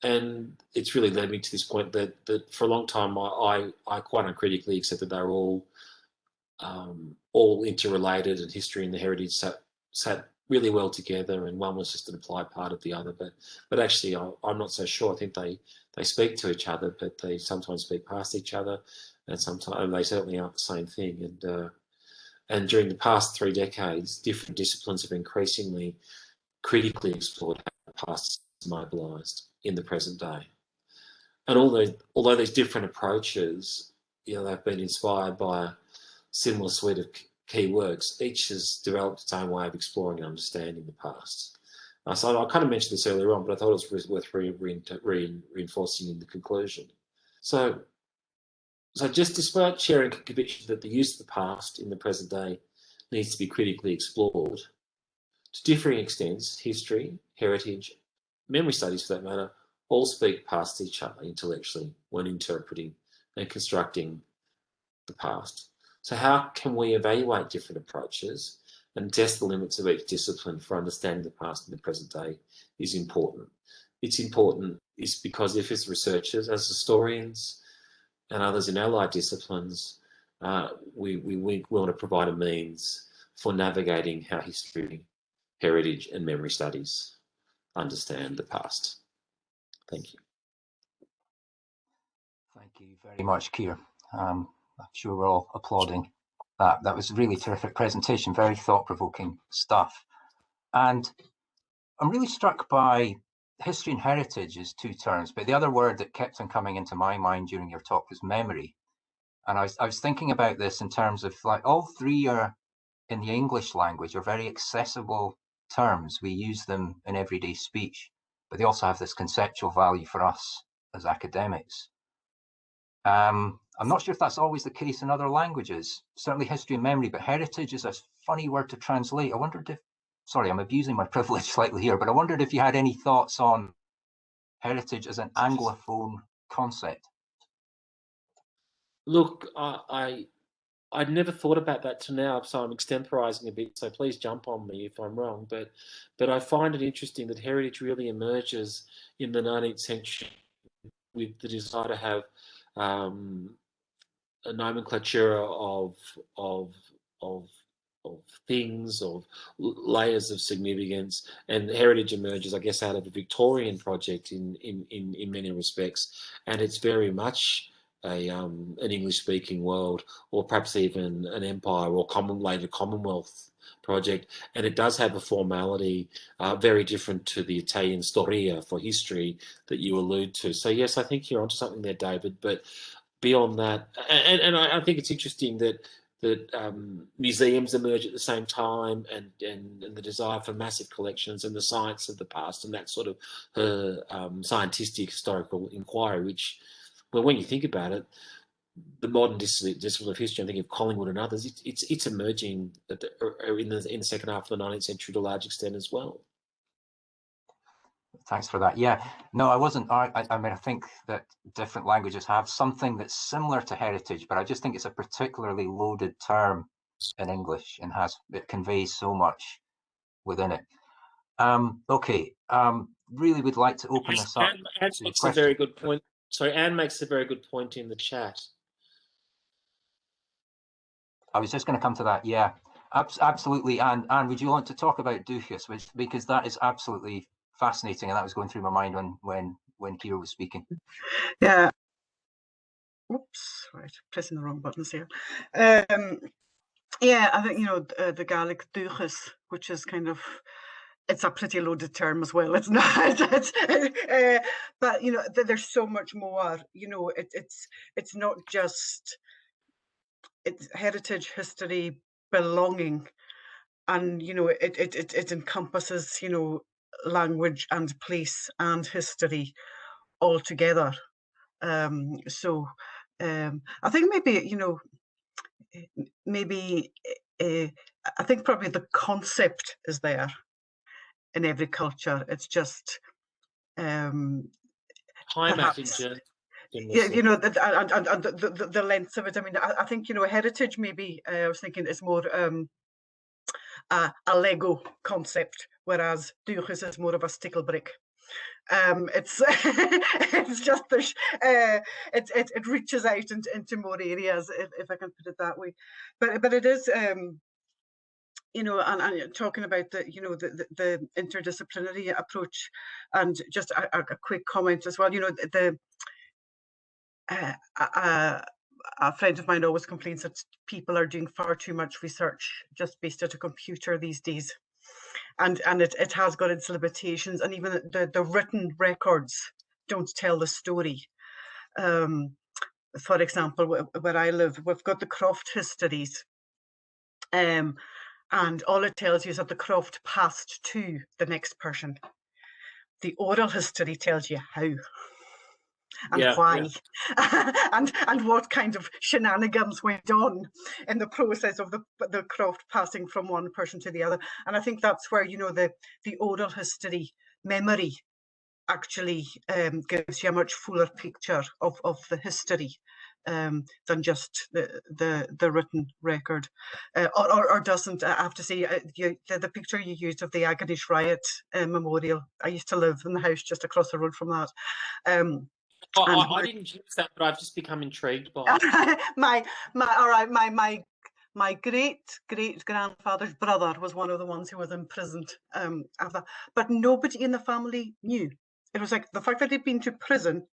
And it's really led me to this point that for a long time I quite uncritically accepted they were all interrelated, and history and the heritage sat really well together, and one was just an applied part of the other. But actually, I'm not so sure. I think they speak to each other, but they sometimes speak past each other, and sometimes they certainly aren't the same thing. And during the past 3 decades, different disciplines have increasingly critically explored how the past is mobilised in the present day. And although these different approaches, they've been inspired by a similar suite of key works, each has developed its own way of exploring and understanding the past. So I kind of mentioned this earlier on, but I thought it was worth reinforcing in the conclusion. So just despite sharing conviction that the use of the past in the present day needs to be critically explored, to differing extents, history, heritage, memory studies for that matter, all speak past each other intellectually when interpreting and constructing the past. So how can we evaluate different approaches and test the limits of each discipline for understanding the past in the present day is important. It's important because if as researchers, as historians and others in allied disciplines, we want to provide a means for navigating how history, heritage and memory studies understand the past. Thank you. Thank you very much, Keir. I'm sure we're all applauding that. That was a really terrific presentation, very thought-provoking stuff. And I'm really struck by history and heritage as 2 terms, but the other word that kept on coming into my mind during your talk was memory. And I was thinking about this in terms of, like, all 3 are in the English language, are very accessible terms. We use them in everyday speech, but they also have this conceptual value for us as academics. I'm not sure if that's always the case in other languages, certainly history and memory, but heritage is a funny word to translate. I wondered if, sorry, I'm abusing my privilege slightly here, but I wondered if you had any thoughts on heritage as an Anglophone concept. Look, I'd never thought about that till now, so I'm extemporising a bit, so please jump on me if I'm wrong. But I find it interesting that heritage really emerges in the 19th century with the desire to have a nomenclature of things, of layers of significance, and heritage emerges, I guess, out of the Victorian project in many respects, and it's very much an English-speaking world, or perhaps even an empire or later Commonwealth project, and it does have a formality very different to the Italian storia for history that you allude to. So yes, I think you're onto something there, David. But beyond that, and I think it's interesting that museums emerge at the same time, and the desire for massive collections and the science of the past and that sort of scientific historical inquiry, which, well, when you think about it, the modern discipline of history, I think of Collingwood and others, it's emerging in the second half of the 19th century to a large extent as well. Thanks for that. Yeah, no, I wasn't. I mean, I think that different languages have something that's similar to heritage, but I just think it's a particularly loaded term in English and it conveys so much within it. Okay, really would like to open this up Anne to makes a questions. very good point. Sorry, Anne makes a very good point in the chat. I was just going to come to that. Yeah, absolutely. And would you want to talk about Duchess, because that is absolutely fascinating, and that was going through my mind when Keir was speaking. Yeah. Oops, right, pressing the wrong buttons here. Yeah, I think, you know, the Gaelic Duchess, which is kind of, it's a pretty loaded term as well. It's not, but you know, there's so much more. You know, it's not just it's heritage, history, belonging, and you know, it encompasses, you know, language and place and history all together. So I think maybe, you know, maybe I think probably the concept is there in every culture. It's just perhaps, you know, and the length of it. I mean, I think, you know, heritage maybe, I was thinking is more a Lego concept, whereas Duchess is more of a stickle brick. It's it's just there's it reaches out into more areas, if I can put it that way, but it is you know, and talking about the, you know, the interdisciplinary approach, and just a quick comment as well. You know, a friend of mine always complains that people are doing far too much research just based at a computer these days. And it has got its limitations, and even the written records don't tell the story. For example, where I live, we've got the croft histories, and all it tells you is that the croft passed to the next person. The oral history tells you how and why, and what kind of shenanigans went on in the process of the croft passing from one person to the other. And I think that's where, you know, the oral history memory actually gives you a much fuller picture of the history than just the written record, or doesn't. I have to say, the picture you used of the Agonish riot memorial, I used to live in the house just across the road from that. I didn't use that, but I've just become intrigued by it. My great grandfather's brother was one of the ones who was imprisoned after, but nobody in the family knew. It was like the fact that he'd been to prison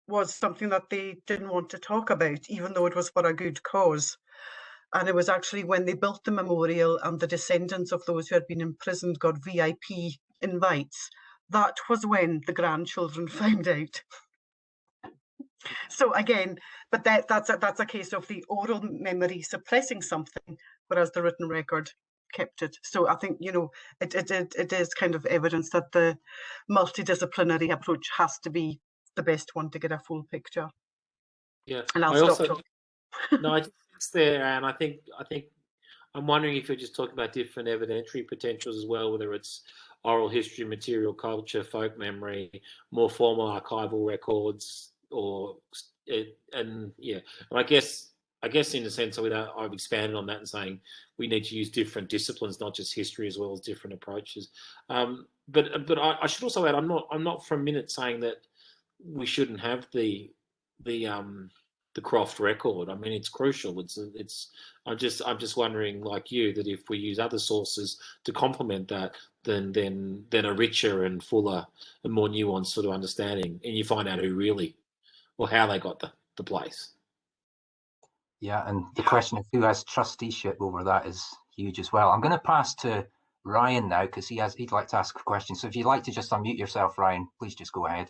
was something that they didn't want to talk about, even though it was for a good cause. And it was actually when they built the memorial and the descendants of those who had been imprisoned got VIP invites, that was when the grandchildren found out. So again, but that's a case of the oral memory suppressing something, whereas the written record kept it. So I think, you know, it is kind of evidence that the multidisciplinary approach has to be the best one to get a full picture. Yeah, and I'll stop talking. No, I think it's there, and I think I'm wondering if you're just talking about different evidentiary potentials as well, whether it's oral history, material culture, folk memory, more formal archival records, or and yeah, I guess in a sense I've expanded on that and saying we need to use different disciplines, not just history, as well as different approaches. But I should also add, I'm not for a minute saying that we shouldn't have the Croft record. I mean, it's crucial. I'm just wondering, like you, that if we use other sources to complement that, then a richer and fuller and more nuanced sort of understanding, and you find out who really or how they got the place. Yeah, and the question of who has trusteeship over that is huge as well. I'm going to pass to Ryan now because he'd like to ask a question. So if you'd like to just unmute yourself, Ryan, please just go ahead.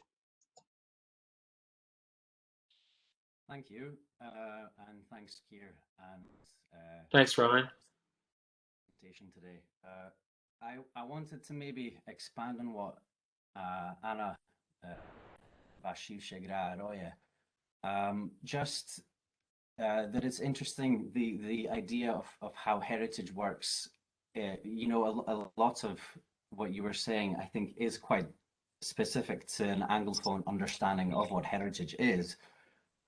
Thank you, and thanks, Keir, and thanks, Ryan. Today, I wanted to maybe expand on what Anna just that it's interesting the idea of how heritage works. You know, a lot of what you were saying, I think, is quite specific to an Anglophone understanding of what heritage is,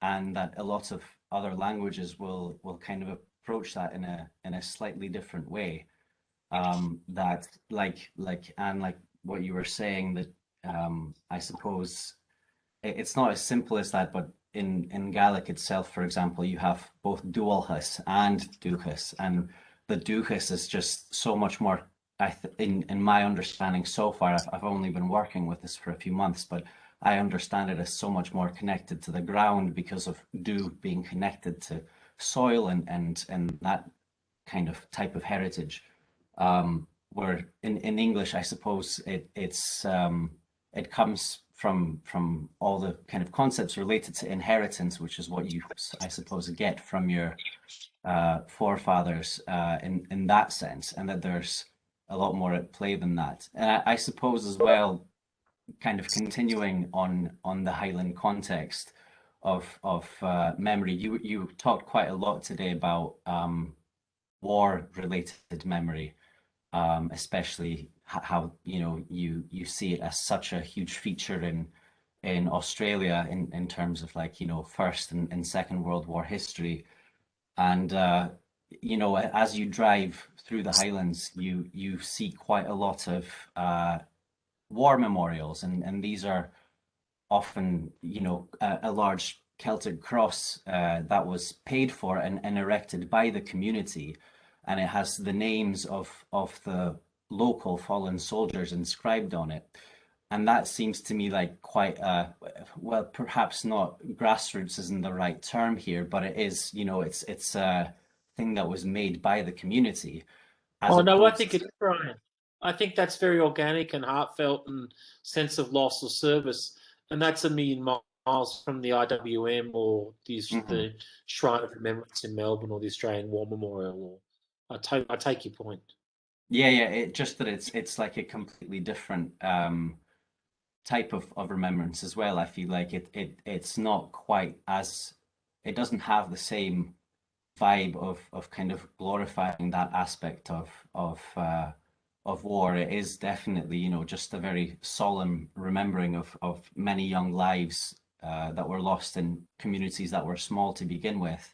and that a lot of other languages will kind of approach that in a slightly different way. That like and like what you were saying, that I suppose it's not as simple as that, but in Gaelic itself, for example, you have both dualhus and duchus, and the duchus is just so much more. In my understanding so far, I've only been working with this for a few months, but I understand it as so much more connected to the ground because of du being connected to soil and that kind of type of heritage. Where in English, I suppose it comes from all the kind of concepts related to inheritance, which is what you, I suppose, get from your forefathers in that sense, and that there's a lot more at play than that. And I suppose as well, kind of continuing on the Highland context of memory, you talked quite a lot today about war-related memory, especially how you see it as such a huge feature in Australia in terms of, like, First and Second World War history. And as you drive through the Highlands, you see quite a lot of war memorials, and these are often a large Celtic cross that was paid for and erected by the community, and it has the names of the local fallen soldiers inscribed on it. And that seems to me like quite well, perhaps not grassroots isn't the right term here, but it is, it's a thing that was made by the community. Oh no, I think it's Brian. I think that's very organic and heartfelt and sense of loss or service, and that's a million miles from the IWM or the Shrine of Remembrance in Melbourne or the Australian War Memorial. Or I take your point. Yeah, it just that it's like a completely different type of remembrance as well. I feel like it's not quite as, it doesn't have the same vibe of kind of glorifying that aspect of war. It is definitely, just a very solemn remembering of many young lives that were lost in communities that were small to begin with,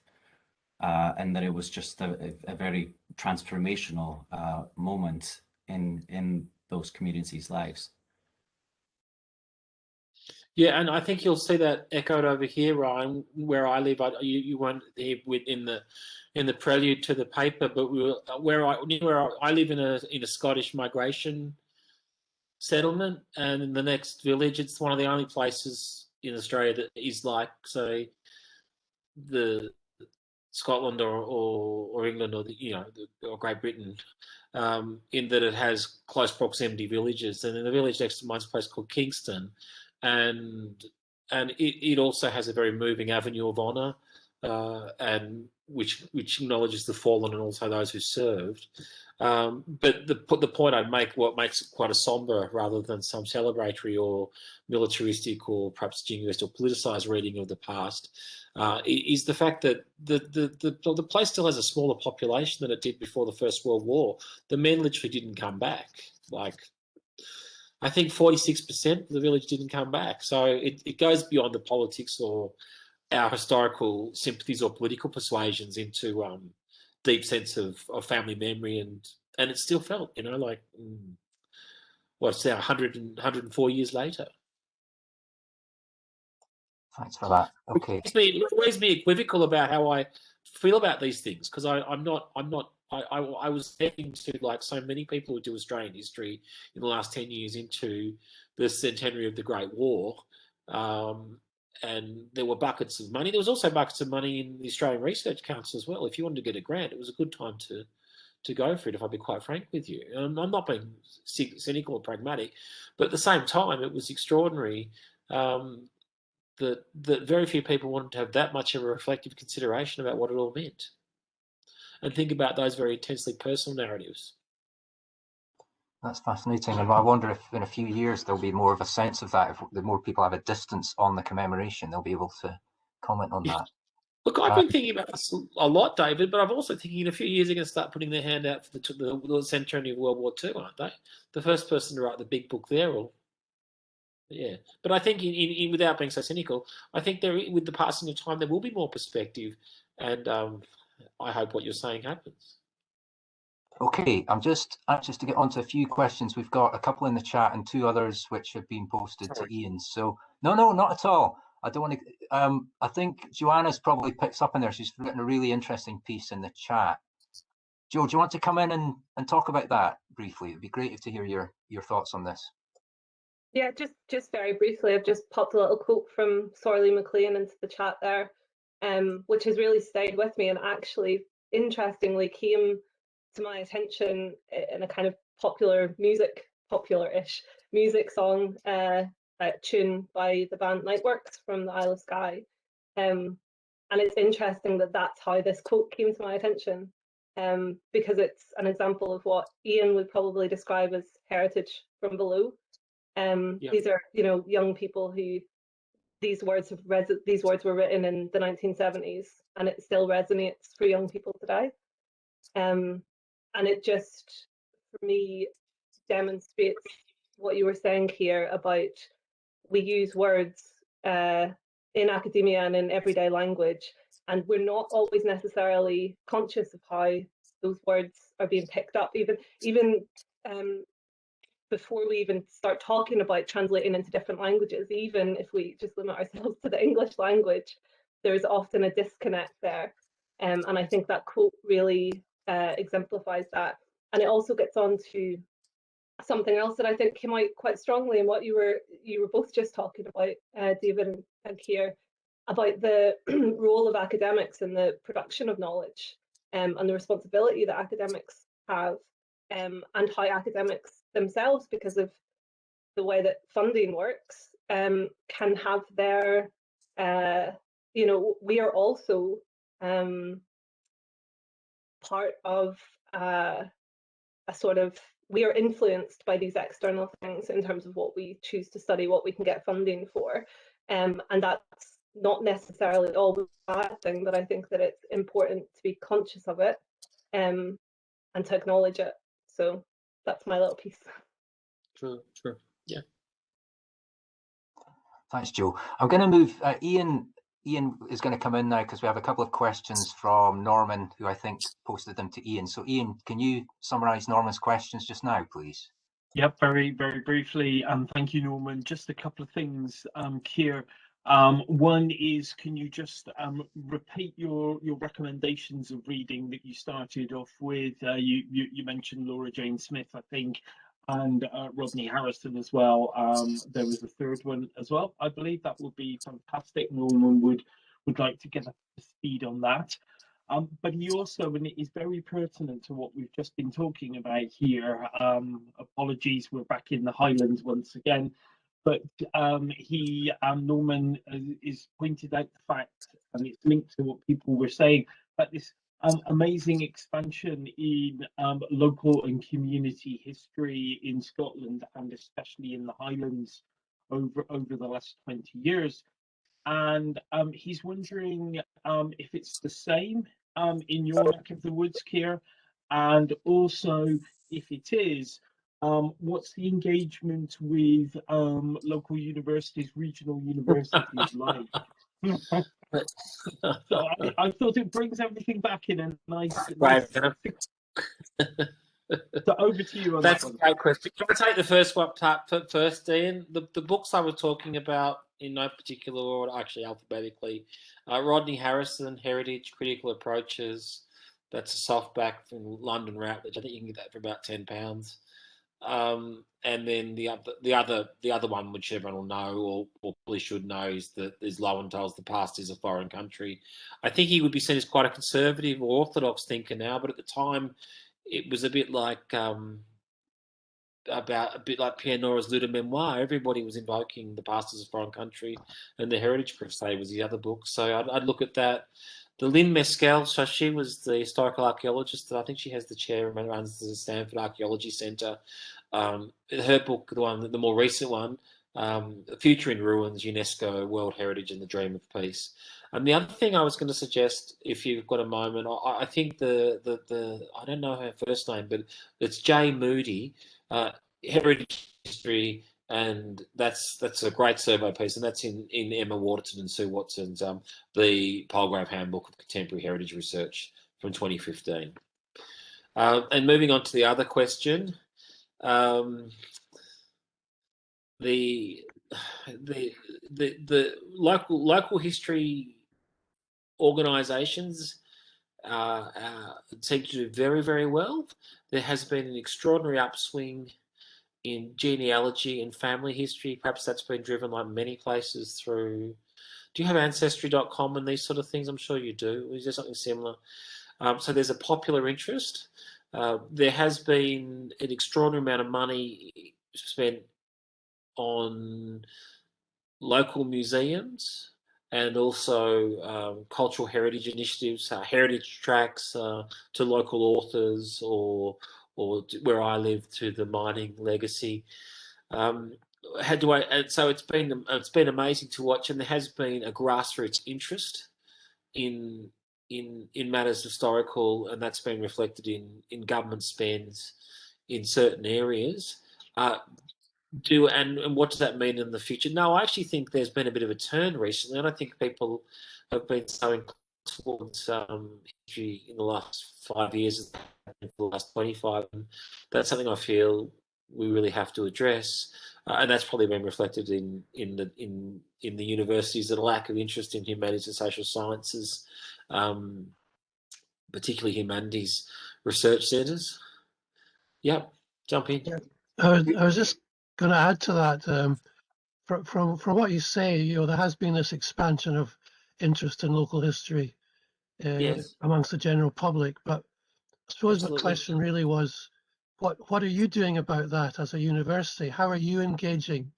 and that it was just a very transformational moment in those communities' lives. Yeah, and I think you'll see that echoed over here, Ryan, where I live. You weren't here in the prelude to the paper, but where I live in a Scottish migration settlement, and in the next village, it's one of the only places in Australia that is like, say, the Scotland or England or or Great Britain, in that it has close proximity villages. And in the village next to mine's a place called Kingston, and it also has a very moving avenue of honour, and which acknowledges the fallen and also those who served. But the point I'd make, what makes it quite a sombre rather than some celebratory or militaristic or perhaps jingoist or politicised reading of the past, is the fact that the place still has a smaller population than it did before the First World War. The men literally didn't come back. Like, I think 46% of the village didn't come back. So it goes beyond the politics or our historical sympathies or political persuasions into deep sense of family memory, and it's still felt, like what's now 104 years later. Thanks for that. Okay. It leaves me equivocal about how I feel about these things, because I was heading to, like so many people who do Australian history in the last 10 years, into the centenary of the Great War. And there were buckets of money. There was also buckets of money in the Australian Research Council as well. If you wanted to get a grant, it was a good time to go for it, if I'll be quite frank with you. I'm not being cynical or pragmatic, but at the same time, it was extraordinary that very few people wanted to have that much of a reflective consideration about what it all meant and think about those very intensely personal narratives. That's fascinating, and I wonder if in a few years there'll be more of a sense of that. If the more people have a distance on the commemoration, they'll be able to comment on that. Look, I've been thinking about this a lot, David, but I'm also thinking in a few years they're going to start putting their hand out for the centenary of World War II, aren't they? The first person to write the big book there, or yeah. But I think, in without being so cynical, I think there, with the passing of time, there will be more perspective, and I hope what you're saying happens. Okay, I'm just anxious to get onto a few questions. We've got a couple in the chat and 2 others which have been posted to Ian. So no, not at all. I don't want to. I think Joanna's probably picks up in there. She's written a really interesting piece in the chat. Joe, do you want to come in and talk about that briefly? It'd be great to hear your thoughts on this. Yeah, just very briefly, I've just popped a little quote from Sorley McLean into the chat there, which has really stayed with me and actually, interestingly, came to my attention in a kind of popular-ish music song tune by the band Nightworks from the Isle of Skye. And it's interesting that that's how this quote came to my attention, because it's an example of what Ian would probably describe as heritage from below. These are, young people who these words were written in the 1970s, and it still resonates for young people today. And it just, for me, demonstrates what you were saying here about we use words in academia and in everyday language, and we're not always necessarily conscious of how those words are being picked up, even before we even start talking about translating into different languages. Even if we just limit ourselves to the English language, there's often a disconnect there. And I think that quote really exemplifies that. And it also gets on to something else that I think came out quite strongly in what you were both just talking about, David and Keir, about the role of academics in the production of knowledge, and the responsibility that academics have, and how academics themselves, because of the way that funding works, can have their, we are also part of a sort of, we are influenced by these external things in terms of what we choose to study, what we can get funding for. And that's not necessarily always a bad thing, but I think that it's important to be conscious of it, and to acknowledge it. So that's my little piece. True. Yeah. Thanks, Joe. I'm going to move. Ian is going to come in now because we have a couple of questions from Norman, who I think posted them to Ian. So Ian, can you summarise Norman's questions just now, please? Yep, very briefly. Thank you, Norman. Just a couple of things, Keir. One is, can you just repeat your recommendations of reading that you started off with? You mentioned Laura Jane Smith, I think, and Rodney Harrison as well. There was a third one as well. I believe that would be fantastic. Norman would like to get up to speed on that. But he also, and it is very pertinent to what we've just been talking about here, apologies, we're back in the Highlands once again, but Norman is pointed out the fact, and it's linked to what people were saying, about this amazing expansion in local and community history in Scotland, and especially in the Highlands over the last 20 years. And he's wondering if it's the same in your neck of the woods, Keir, and also if it is, what's the engagement with local universities, regional universities like? So I thought it brings everything back in a nice. So over to you on That's that one. a great question. Can I take the first one first, Ian? The books I was talking about in no particular order, actually alphabetically. Rodney Harrison, Heritage, Critical Approaches. That's a softback from London Routledge. I think you can get that for about £10. And then the other one, which everyone will know or probably should know, is Lowental's The Past is a Foreign Country. I think he would be seen as quite a conservative or orthodox thinker now, but at the time, it was a bit like Pierre Nora's Luda Memoir. Everybody was invoking The Past as a Foreign Country, and The Heritage Crusade was the other book. So I'd look at that. The Lynn Mescal, so she was the historical archaeologist. I think she has the chair and runs the Stanford Archaeology Center. Her book, the more recent one, Future in Ruins, UNESCO, World Heritage and the Dream of Peace. And the other thing I was going to suggest, if you've got a moment, I think the I don't know her first name, but it's Jay Moody, Heritage History, and that's a great survey piece, and that's in Emma Waterton and Sue Watson's the Palgrave Handbook of Contemporary Heritage Research from 2015. And moving on to the other question, the local history organisations seem to do very, very well. There has been an extraordinary upswing in genealogy and family history. Perhaps that's been driven, like many places, through. Do you have Ancestry.com and these sort of things? I'm sure you do. Is there something similar? So there's a popular interest. There has been an extraordinary amount of money spent on local museums and also cultural heritage initiatives, heritage tracks to local authors, or where I live, to the mining legacy. So it's been amazing to watch, and there has been a grassroots interest in matters historical, and that's been reflected in government spends in certain areas. And what does that mean in the future? No, I actually think there's been a bit of a turn recently. I don't think people have been so inclined towards history in the last 5 years, in the last 25. And that's something I feel we really have to address, and that's probably been reflected in the universities, the lack of interest in humanities and social sciences, particularly humanities research centres. Yep, jump in. Yeah. I was just going to add to that. From what you say, there has been this expansion of interest in local history Yes. amongst the general public. But I suppose Absolutely. the question really was, what are you doing about that as a university? How are you engaging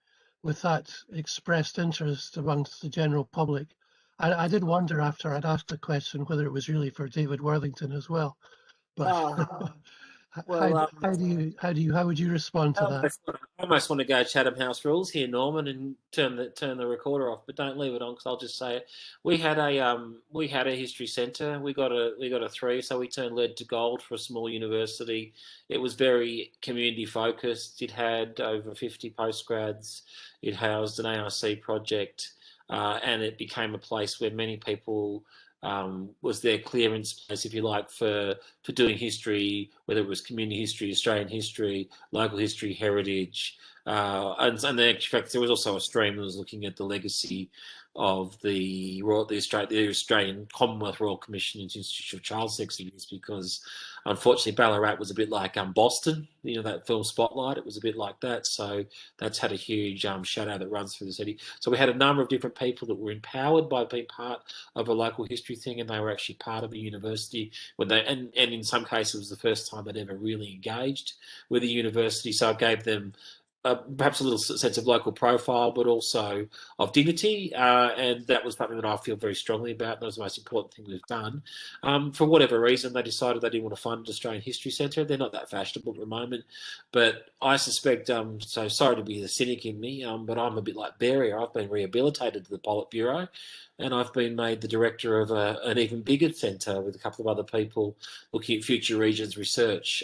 with that expressed interest amongst the general public? I did wonder after I'd asked the question whether it was really for David Worthington as well. But Well, how would you respond to that? I almost want to go Chatham House rules here, Norman, and turn the recorder off, but don't leave it on, because I'll just say it. We had a history centre. We got a 3, so we turned lead to gold for a small university. It was very community focused. It had over 50 postgrads. It housed an ARC project, and it became a place where many people. Was their clearance place, if you like, for doing history, whether it was community history, Australian history, local history, heritage, and in fact there was also a stream that was looking at the legacy of the Australian Commonwealth Royal Commission into Institute of Child Sex Abuse, because unfortunately Ballarat was a bit like Boston, that film Spotlight. It was a bit like that, so that's had a huge shadow that runs through the city. So we had a number of different people that were empowered by being part of a local history thing, and they were actually part of a university and in some cases it was the first time they'd ever really engaged with a university, so it gave them perhaps a little sense of local profile, but also of dignity, and that was something that I feel very strongly about. That was the most important thing we've done. For whatever reason, they decided they didn't want to fund an Australian History Centre. They're not that fashionable at the moment, but I suspect, so sorry to be the cynic in me, but I'm a bit like Beria. I've been rehabilitated to the Politburo, and I've been made the director of an even bigger centre with a couple of other people looking at future regions research.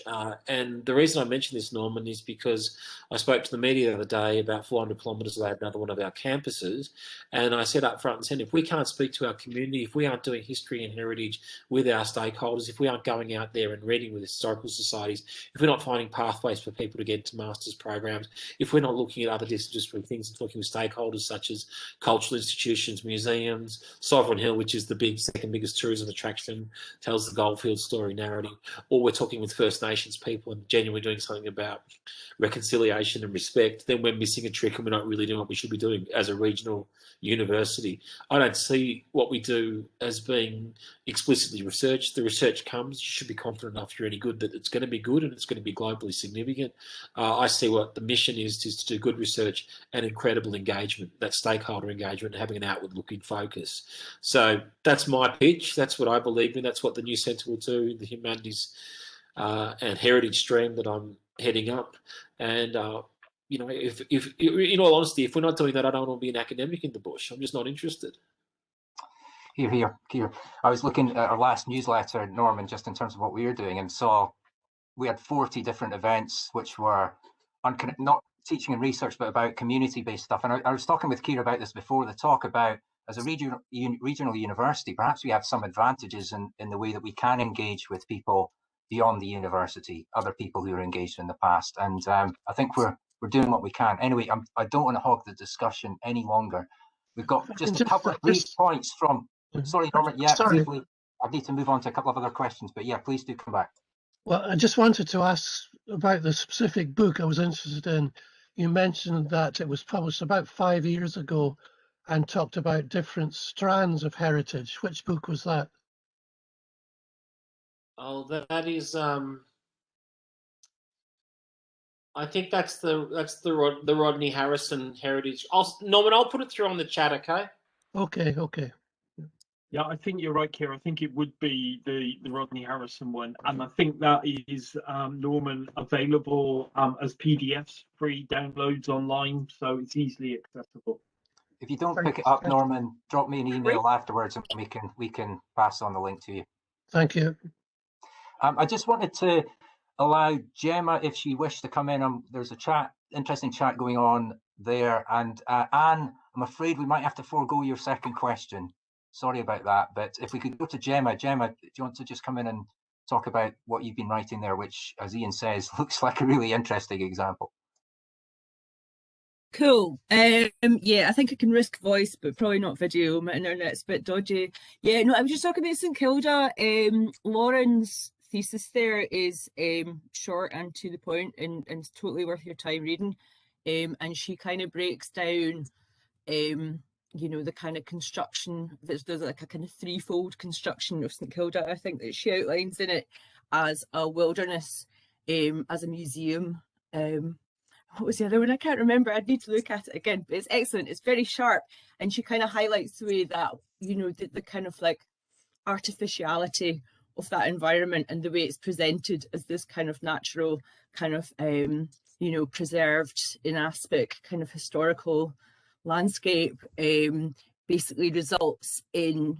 And the reason I mention this, Norman, is because I spoke to the media the other day about 400 kilometres away at another one of our campuses, and I said up front and centre, if we can't speak to our community, if we aren't doing history and heritage with our stakeholders, if we aren't going out there and reading with historical societies, if we're not finding pathways for people to get into master's programs, if we're not looking at other disciplinary things and talking with stakeholders such as cultural institutions, museums, Sovereign Hill, which is the second biggest tourism attraction, tells the Goldfield story narrative, or we're talking with First Nations people and genuinely doing something about reconciliation and respect, then we're missing a trick and we're not really doing what we should be doing as a regional university. I don't see what we do as being explicitly researched. The research comes, you should be confident enough you're any good that it's going to be good and it's going to be globally significant. I see what the mission is to do good research and incredible engagement, that stakeholder engagement, and having an outward-looking focus. So that's my pitch. That's what I believe in. That's what the new centre will do, the humanities and heritage stream that I'm heading up. And if in all honesty, if we're not doing that, I don't want to be an academic in the bush. I'm just not interested. Here. I was looking at our last newsletter, Norman, just in terms of what we were doing, and saw we had 40 different events which were not teaching and research, but about community-based stuff. And I was talking with Keir about this before the talk, about as a regional university, perhaps we have some advantages in the way that we can engage with people beyond the university, other people who are engaged in the past. And I think we're doing what we can. Anyway, I don't want to hog the discussion any longer. We've got just a couple of brief points from, sorry, Norman, yeah, briefly. I need to move on to a couple of other questions, but yeah, please do come back. Well, I just wanted to ask about the specific book I was interested in. You mentioned that it was published about 5 years ago and talked about different strands of heritage. Which book was that? Oh, that is I think that's the Rodney Harrison heritage. Norman, I'll put it through on the chat, okay? Okay. Yeah, I think you're right, Keir. I think it would be the Rodney Harrison one, and I think that is Norman, available as PDFs, free downloads online, so it's easily accessible. If you don't pick it up, Norman, drop me an email afterwards, and we can pass on the link to you. Thank you. I just wanted to allow Gemma, if she wished to come in. There's a interesting chat going on there, and Anne, I'm afraid we might have to forego your second question. Sorry about that, but if we could go to Gemma. Gemma, do you want to just come in and talk about what you've been writing there, which, as Ian says, looks like a really interesting example? Cool. Yeah, I think I can risk voice, but probably not video. My internet's a bit dodgy. Yeah, no, I was just talking about St Kilda. Lauren's thesis there is short and to the point, and totally worth your time reading. And she kind of breaks down you know, the kind of construction. There's like a kind of threefold construction of St Kilda, I think, that she outlines in it, as a wilderness, as a museum. What was the other one? I can't remember. I'd need to look at it again, but it's excellent. It's very sharp, and she kind of highlights the way that, you know, the kind of like artificiality of that environment and the way it's presented as this kind of natural, kind of you know, preserved in aspect kind of historical landscape, basically results in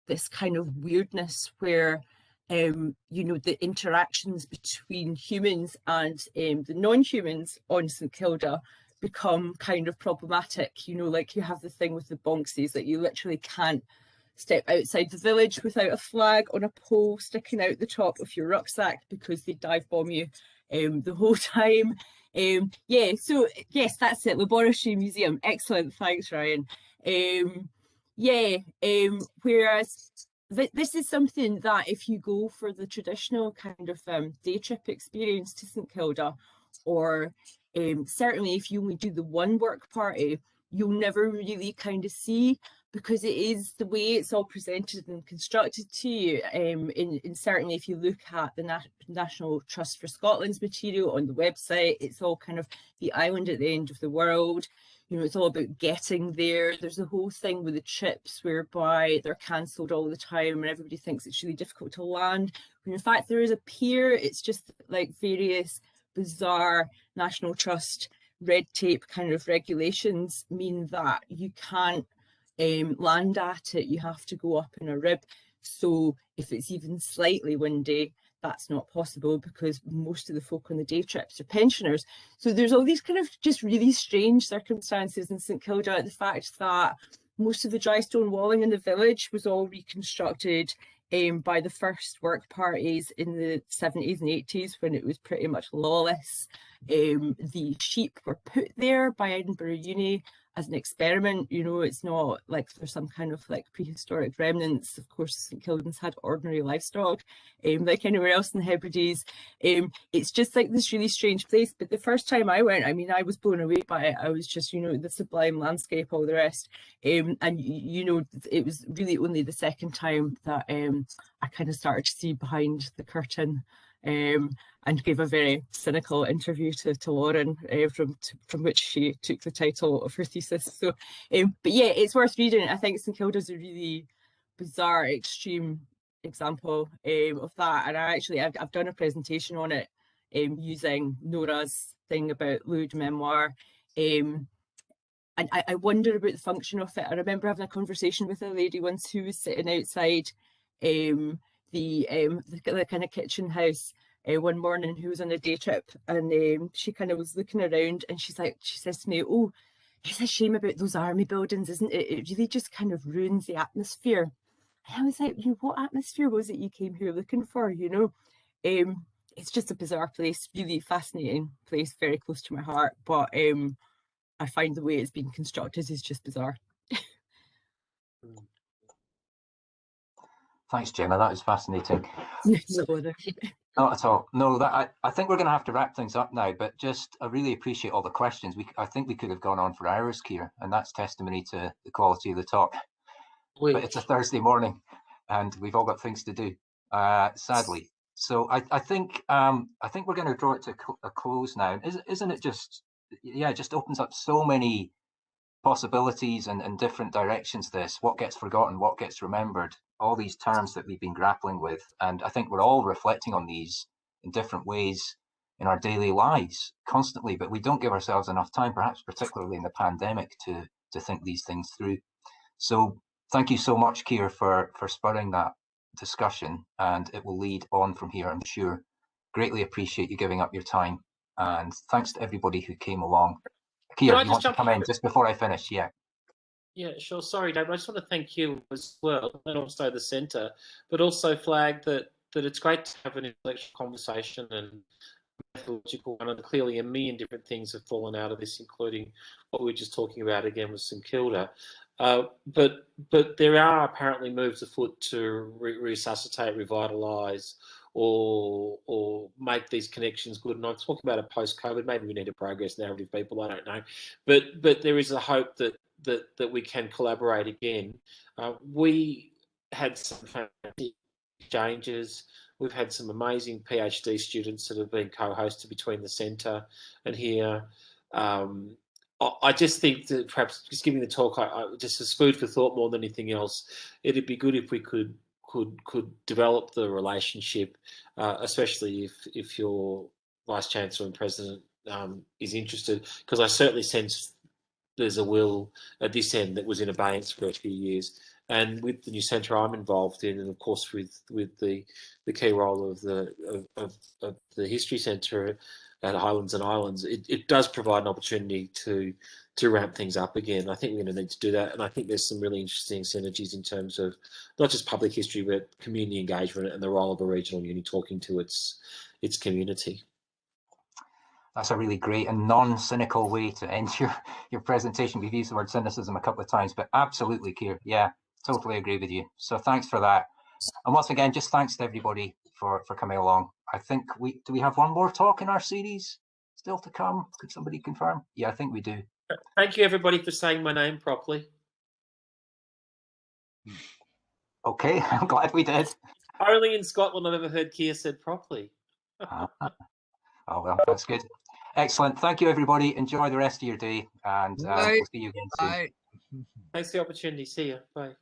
this kind of weirdness where you know, the interactions between humans and the non-humans on St Kilda become kind of problematic. You know, like you have the thing with the bonksies, that you literally can't step outside the village without a flag on a pole sticking out the top of your rucksack because they dive bomb you the whole time. Yeah, so yes, that's it. Laboratory Museum. Excellent. Thanks, Ryan. Yeah, whereas this is something that if you go for the traditional kind of day trip experience to St Kilda, or certainly if you only do the one work party, you'll never really kind of see, because it is the way it's all presented and constructed to you. And certainly if you look at the National Trust for Scotland's material on the website, it's all kind of the island at the end of the world. You know, it's all about getting there. There's the whole thing with the trips whereby they're cancelled all the time and everybody thinks it's really difficult to land. When in fact there is a pier, it's just like various bizarre National Trust red tape kind of regulations mean that you can't land at it. You have to go up in a rib. So if it's even slightly windy, that's not possible because most of the folk on the day trips are pensioners. So there's all these kind of just really strange circumstances in St Kilda. The fact that most of the dry stone walling in the village was all reconstructed by the first work parties in the 70s and 80s when it was pretty much lawless. The sheep were put there by Edinburgh Uni as an experiment. You know, it's not like there's some kind of like prehistoric remnants. Of course, St Kildan's had ordinary livestock, like anywhere else in the Hebrides. It's just like this really strange place. But the first time I went, I mean, I was blown away by it. I was just, you know, the sublime landscape, all the rest. And, you know, it was really only the second time that I kind of started to see behind the curtain. And gave a very cynical interview to Lauren, from which she took the title of her thesis. So, but yeah, it's worth reading. I think St Kilda's a really bizarre, extreme example of that. And I've done a presentation on it using Nora's thing about lewd memoir. and I wonder about the function of it. I remember having a conversation with a lady once who was sitting outside the kind of kitchen house one morning, who was on a day trip, and she kind of was looking around, and she says to me, "Oh, it's a shame about those army buildings, isn't it? It really just kind of ruins the atmosphere." And I was like, what atmosphere was it you came here looking for? It's just a bizarre place, really fascinating place, very close to my heart. But I find the way it's been constructed is just bizarre. Thanks, Gemma. That was fascinating. No bother. Not at all. No, I think we're going to have to wrap things up now, but just I really appreciate all the questions. I think we could have gone on for hours, Keir, and that's testimony to the quality of the talk. But it's a Thursday morning, and we've all got things to do, sadly. So I think we're going to draw it to a close now. Isn't it just, yeah, it just opens up so many possibilities and different directions. This, what gets forgotten, what gets remembered, all these terms that we've been grappling with, and I think we're all reflecting on these in different ways in our daily lives constantly, but we don't give ourselves enough time, perhaps particularly in the pandemic, to think these things through. So thank you so much, Keir, for spurring that discussion, and it will lead on from here, I'm sure. Greatly appreciate you giving up your time, and thanks to everybody who came along. Keir, you want to come in just before I finish? Yeah. Yeah, sure. Sorry, David. I just want to thank you as well, and also the centre, but also flag that it's great to have an intellectual conversation and methodological one, and clearly a million different things have fallen out of this, including what we were just talking about again with St Kilda. But there are apparently moves afoot to resuscitate, revitalise, or make these connections good. And I'm talking about a post-COVID. Maybe we need a progress narrative, people. I don't know, but there is a hope that we can collaborate again. We had some fantastic exchanges. We've had some amazing PhD students that have been co-hosted between the centre and here. I just think that perhaps just giving the talk, just as food for thought more than anything else, it'd be good if we could develop the relationship, especially if your Vice Chancellor and President is interested, because I certainly sense there's a will at this end that was in abeyance for a few years. And with the new centre I'm involved in, and of course with the key role of the History Centre at Highlands and Islands, it does provide an opportunity to ramp things up again. I think we're going to need to do that, and I think there's some really interesting synergies in terms of not just public history, but community engagement and the role of a regional uni talking to its community. That's a really great and non-cynical way to end your presentation. We've used the word cynicism a couple of times, but absolutely, Keir. Yeah, totally agree with you. So thanks for that. And once again, just thanks to everybody for coming along. I think do we have one more talk in our series still to come? Could somebody confirm? Yeah, I think we do. Thank you, everybody, for saying my name properly. Okay, I'm glad we did. Only in Scotland I've ever heard Keir said properly. Oh, well, that's good. Excellent. Thank you, everybody. Enjoy the rest of your day, and we'll see you again soon. Bye. Thanks for the opportunity. See you. Bye.